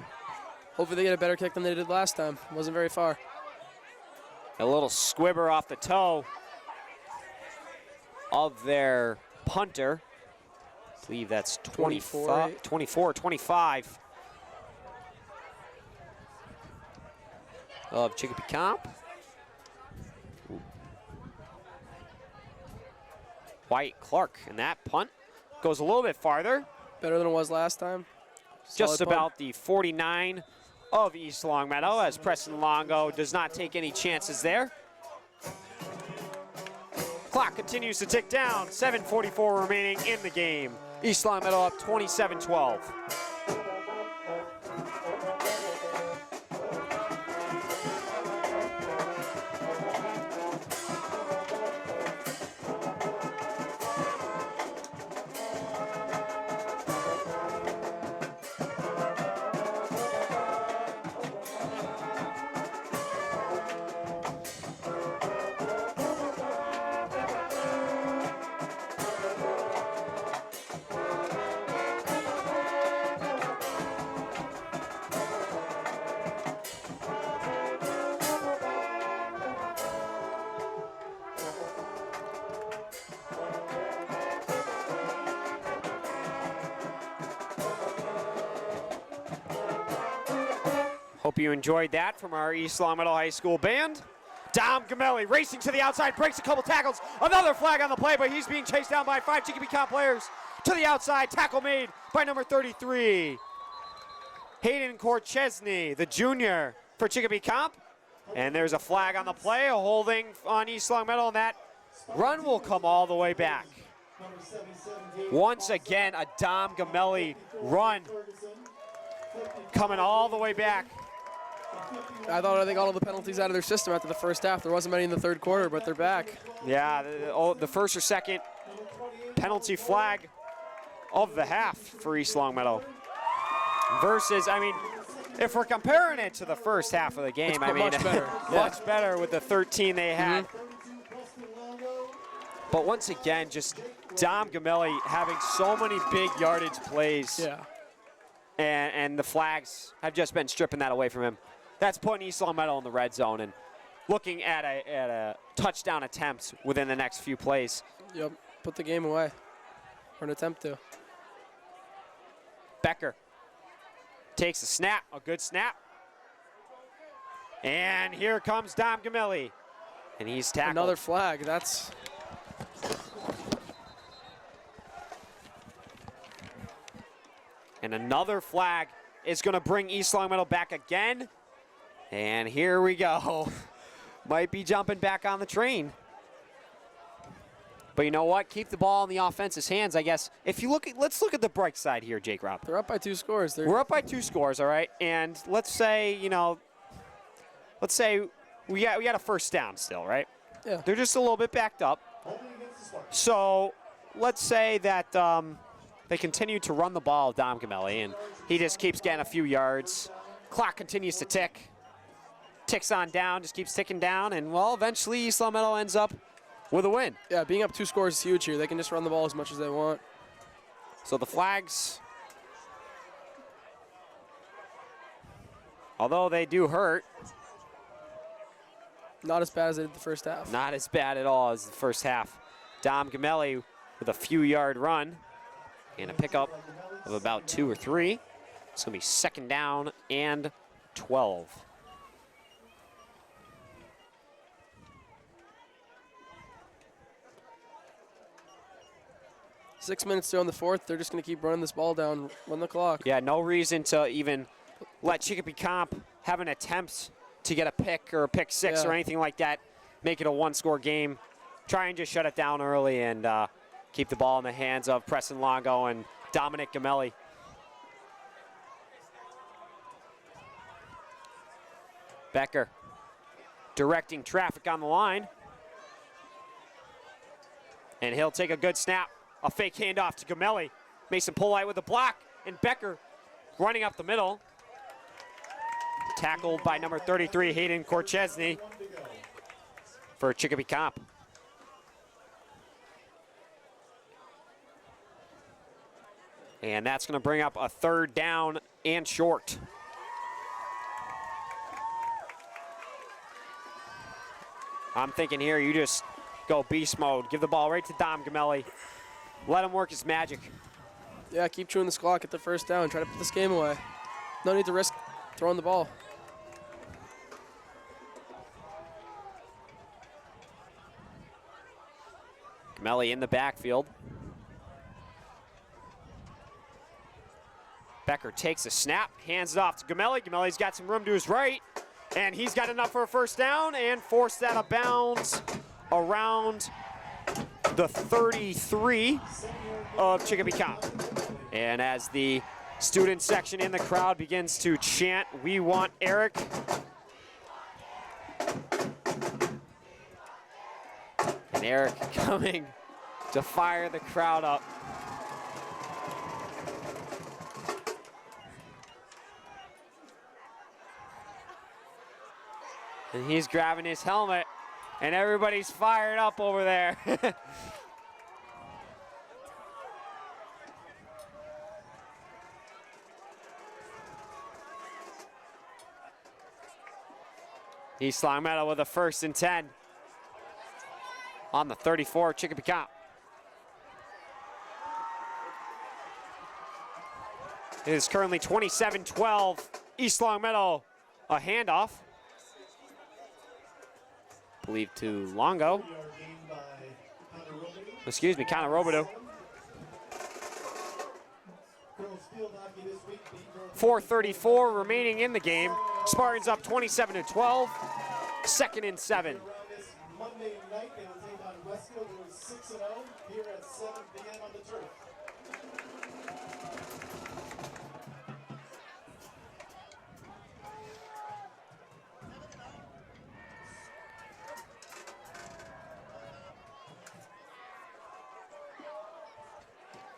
Hopefully they get a better kick than they did last time. Wasn't very far. A little squibber off the toe of their punter. I believe that's 24, 25 of Chicopee Comp. White Clark, and that punt goes a little bit farther. Better than it was last time. Just about the 49 of East Longmeadow, as Preston Longo does not take any chances there. Clock continues to tick down, 7:44 remaining in the game. East Longmeadow up 27-12. Hope you enjoyed that from our East Longmeadow High School band. Dom Gamelli racing to the outside, breaks a couple tackles. Another flag on the play, but he's being chased down by 5 Chicopee Comp players. To the outside, tackle made by number 33. Hayden Korchesny, the junior for Chicopee Comp. And there's a flag on the play, a holding on East Longmeadow, and that run will come all the way back. Once again, a Dom Gamelli run coming all the way back. I thought they got all the penalties out of their system after the first half. There wasn't many in the third quarter, but they're back. Yeah, the first or second penalty flag of the half for East Longmeadow. Versus, I mean, if we're comparing it to the first half of the game, I mean, much better. much better with the 13 they had. But once again, just Dom Gamelli having so many big yardage plays. Yeah. And the flags have just been stripping that away from him. That's putting East Longmeadow in the red zone and looking at a touchdown attempt within the next few plays. Yep, put the game away, or an attempt to. Becker takes a snap, a good snap. And here comes Dom Gamelli. And he's tackled. Another flag, that's... And another flag is going to bring East Longmeadow back again. And here we go. Might be jumping back on the train. But you know what? Keep the ball in the offense's hands, I guess. If you look at, let's look at the bright side here, Jake Rob. They're up by 2 scores. We're up by 2 scores, all right? And let's say, you know, we got a first down still, right? Yeah. They're just a little bit backed up. So let's say that they continue to run the ball, Dom Gamelli, and he just keeps getting a few yards. Clock continues to tick. Ticks on down, just keeps ticking down, and, well, eventually East Longmeadow ends up with a win. Yeah, being up 2 scores is huge here. They can just run the ball as much as they want. So the flags, although they do hurt, not as bad as they did the first half. not as bad at all as the first half. Dom Gamelli with a few-yard run and a pickup of about 2 or 3. It's going to be second down and 12. Six minutes to go in the fourth. They're just going to keep running this ball down, run the clock. Yeah, no reason to even let Chicopee Comp have an attempt to get a pick or a pick six or anything like that. Make it a 1-score game. Try and just shut it down early and keep the ball in the hands of Preston Longo and Dominic Gamelli. Becker directing traffic on the line. And he'll take a good snap. A fake handoff to Gamelli. Mason Polite with the block. And Becker running up the middle. Tackled by number 33, Hayden Korchesny, for Chicopee Comp. And that's going to bring up a third down and short. I'm thinking here you just go beast mode. Give the ball right to Dom Gamelli. Let him work his magic. Yeah, keep chewing this clock, get the first down, try to put this game away. No need to risk throwing the ball. Gamelli in the backfield. Becker takes a snap, hands it off to Gamelli. Gamelli's got some room to his right, and he's got enough for a first down and forced that out of bounds around the 33 of Chicopee Comp. And as the student section in the crowd begins to chant, "We want Eric," and Eric coming to fire the crowd up. And he's grabbing his helmet, and everybody's fired up over there. East Longmeadow with a 1st and 10 on the 34, Chicopee Comp. It is currently 27-12, East Longmeadow A handoff. I believe to Longo. Excuse me, Connor Robidoux. 4:34 remaining in the game. Spartans up 27-12. 2nd and 7. Monday night, they will take on Westfield, who is 6-0 here at 7 p.m. on the turf.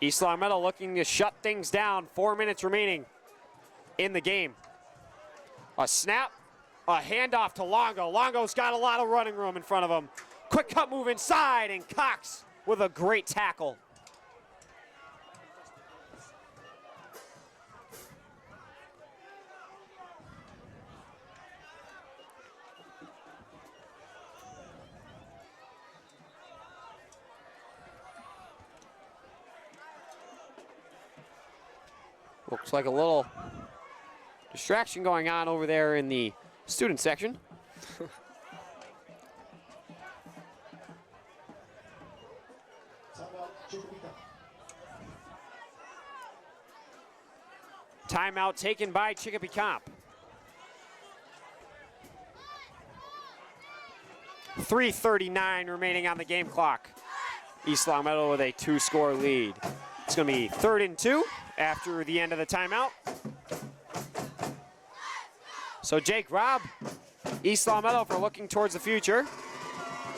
East Long Meadow looking to shut things down. 4 minutes remaining in the game. A snap, a handoff to Longo. Longo's got a lot of running room in front of him. Quick cut move inside, and Cox with a great tackle. Looks like a little distraction going on over there in the student section. Timeout taken by Chicopee Comp. 3:39 remaining on the game clock. East Long Meadow with a 2-score lead. It's going to be 3rd and 2 after the end of the timeout. So Jake Robb, East Long Meadow for looking towards the future,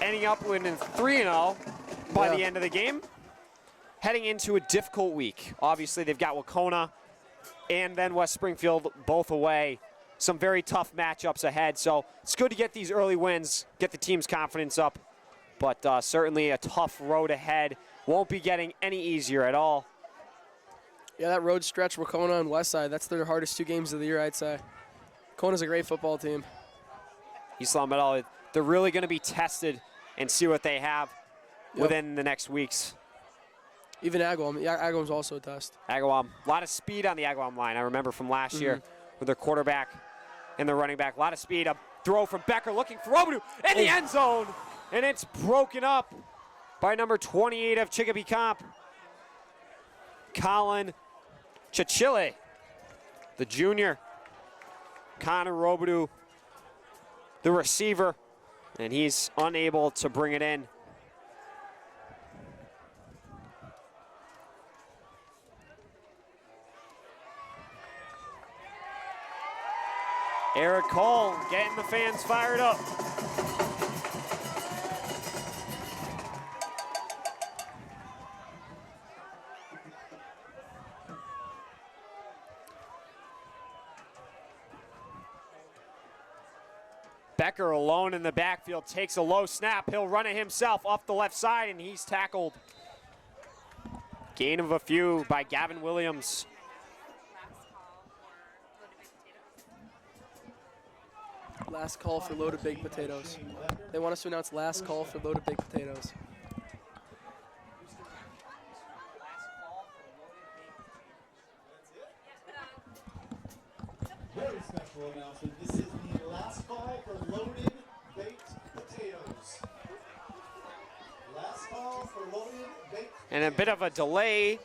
ending up winning 3-0 by the end of the game. Heading into a difficult week. Obviously, they've got Wacona and then West Springfield both away. Some very tough matchups ahead, so it's good to get these early wins, get the team's confidence up, but certainly a tough road ahead. Won't be getting any easier at all. Yeah, that road stretch, Wacona and Westside, that's their hardest 2 games of the year, I'd say. Wacona's a great football team. East Long Meadow, they're really going to be tested and see what they have within the next weeks. Even Agawam. Yeah, Agawam's also a test. Agawam, a lot of speed on the Agawam line. I remember from last year with their quarterback and their running back. A lot of speed. A throw from Becker looking for Robidoux in the end zone. And it's broken up by number 28 of Chicopee Comp, Colin Chichile, the junior. Connor Robidoux, the receiver, and he's unable to bring it in. Eric Cole getting the fans fired up. Becker alone in the backfield, takes a low snap. He'll run it himself off the left side, and he's tackled. Gain of a few by Gavin Williams. Last call for loaded baked potatoes. They want us to announce last call for loaded baked potatoes. Very special announcement. This is the last call for loaded baked potatoes. Last call for loaded baked potatoes. And a bit of a delay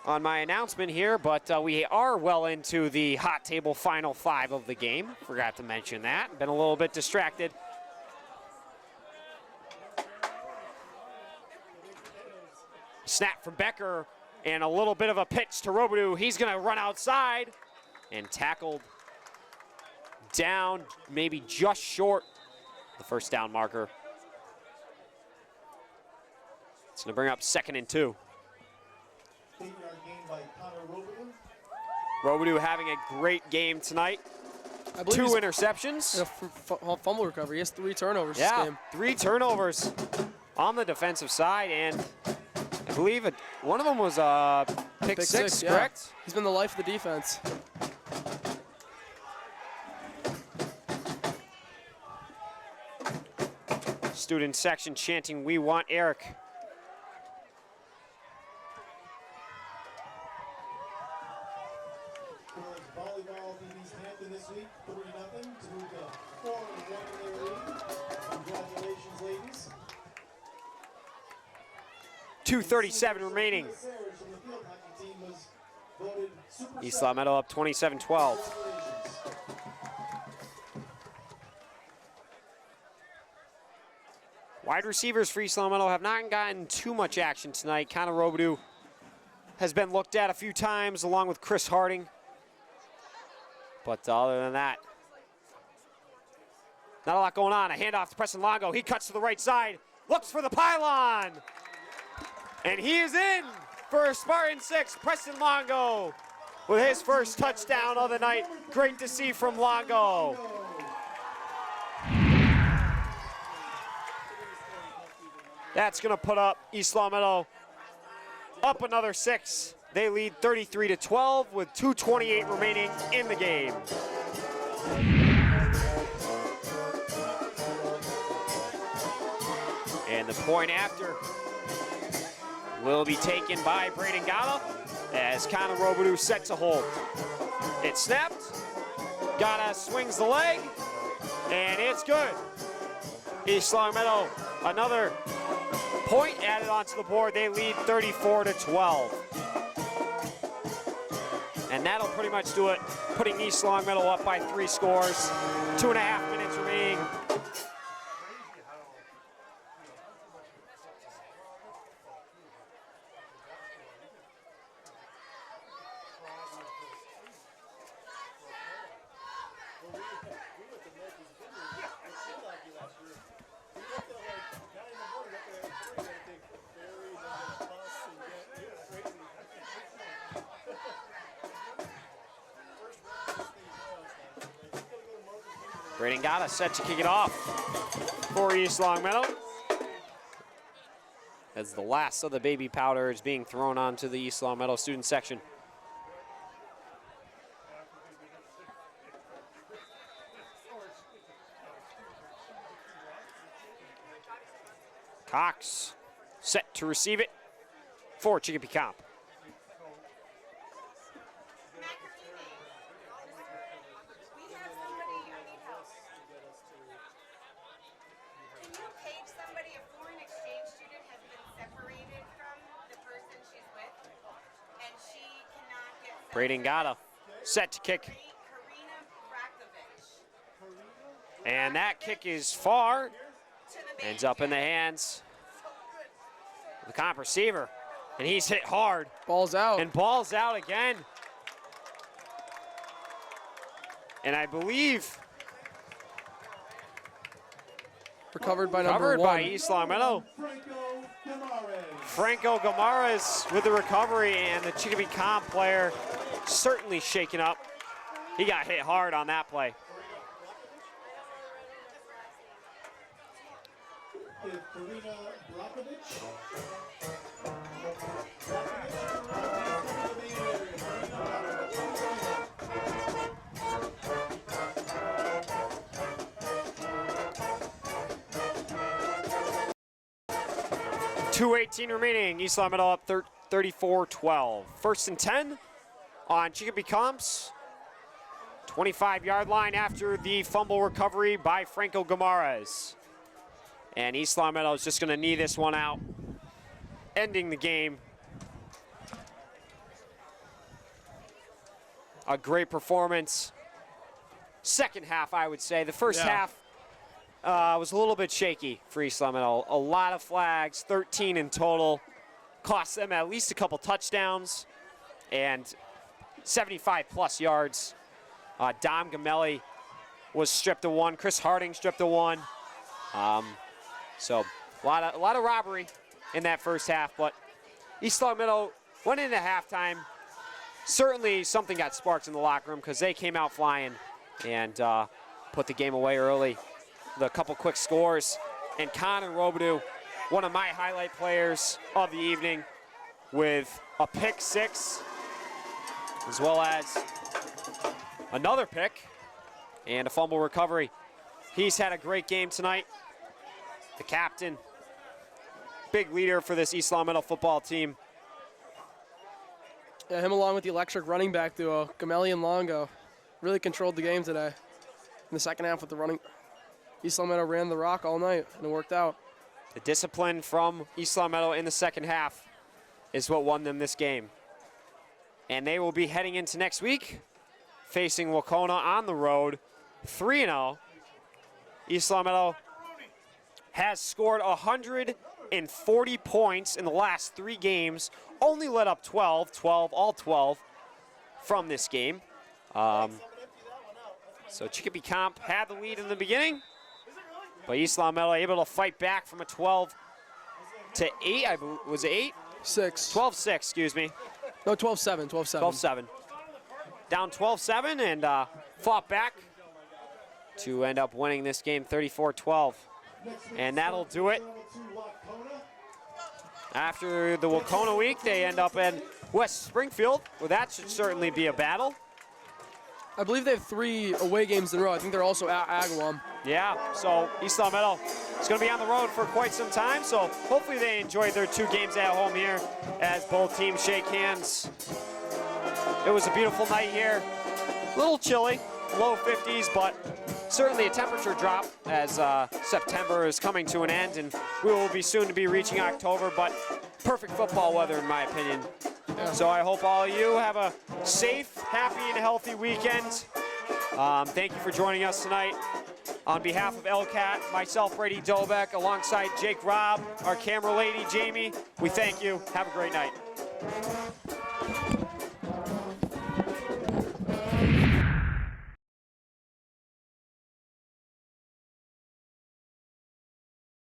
on my announcement here, but we are well into the hot table final 5 of the game. Forgot to mention that. Been a little bit distracted. Snap from Becker and a little bit of a pitch to Robidoux. He's going to run outside and tackled down, maybe just short the first down marker. It's going to bring up 2nd and 2. 8-yard gain by Connor Robidoux. Robidoux having a great game tonight. I believe 2 he's interceptions. in a fumble recovery. He has 3 turnovers this Yeah, game. 3 turnovers on the defensive side, and I believe one of them was pick six, yeah. correct? He's been the life of the defense. Student section chanting, "We want Eric." Girls volleyball in East Hampton this week, 3-0. 2:37 remaining. East Long Meadow up 27-12. Wide receivers for East Long Meadow have not gotten too much action tonight. Connor Robidoux has been looked at a few times along with Chris Harding. But other than that, not a lot going on. A handoff to Preston Longo. He cuts to the right side, looks for the pylon. And he is in for Spartan 6, Preston Longo, with his first touchdown of the night. Great to see from Longo. That's going to put up East Long Meadow up another 6. They lead 33-12 with 2:28 remaining in the game. And the point after will be taken by Braden Gata as Connor Robidoux sets a hold. It snapped, Gata swings the leg, and it's good. East Long Meadow, another point added onto the board. They lead 34-12. And that'll pretty much do it, putting East Long Meadow up by 3 scores. 2.5 minutes remaining. Braden Gata set to kick it off for East Long Meadow, as the last of the baby powder is being thrown onto the East Long Meadow student section. Cox set to receive it for Chicopee Comp. Braden Gata set to kick. And that kick is far. Ends up in the hands of the Comp receiver. And he's hit hard. Ball's out. And ball's out again. And I believe recovered by number 1. Covered by East Long Meadow. Franco Gamares with the recovery, and the Chicopee Comp player certainly shaken up. He got hit hard on that play. Karina Brakovic. 2:18 remaining. East Long Meadow up 34-12. 1st and 10 on Chicopee Comp's 25-yard line after the fumble recovery by Franco Gamares. And East Long Meadow is just going to knee this one out, ending the game. A great performance. Second half, I would say. The first half was a little bit shaky for East Long Meadow. A lot of flags, 13 in total. Cost them at least a couple touchdowns and 75-plus yards. Dom Gamelli was stripped of 1. Chris Harding stripped of 1. So a lot of robbery in that first half, but East Long Meadow went into halftime. Certainly something got sparked in the locker room because they came out flying and put the game away early. A couple quick scores, and Connor Robidoux, one of my highlight players of the evening, with a pick 6, as well as another pick and a fumble recovery. He's had a great game tonight. The captain, big leader for this East Long Meadow football team. Yeah, him along with the electric running back duo, Gamelli and Longo, really controlled the game today. In the second half with the running, East Long Meadow ran the rock all night, and it worked out. The discipline from East Long Meadow in the second half is what won them this game. And they will be heading into next week, facing Wacona on the road, 3-0. East Long Meadow has scored 140 points in the last 3 games, only let up 12, all 12 from this game. So Chicopee Comp had the lead in the beginning, but East Long Meadow able to fight back from a 12 to 8, I believe, was it 8? 6. 12-6, excuse me. No, 12-7, 12-7. 12-7. Down 12-7 and fought back to end up winning this game 34-12. And that'll do it. After the Wacona week, they end up in West Springfield, where that should certainly be a battle. I believe they have 3 away games in a row. I think they're also at Agawam. Yeah, so East Long Meadow is going to be on the road for quite some time, so hopefully they enjoy their 2 games at home here as both teams shake hands. It was a beautiful night here. A little chilly, low 50s, but certainly a temperature drop as September is coming to an end, and we will be soon to be reaching October, but perfect football weather in my opinion. Yeah. So I hope all of you have a safe, happy, and healthy weekend. Thank you for joining us tonight. On behalf of LCAT, myself, Brady Dobeck, alongside Jake Robb, our camera lady, Jamie, we thank you. Have a great night.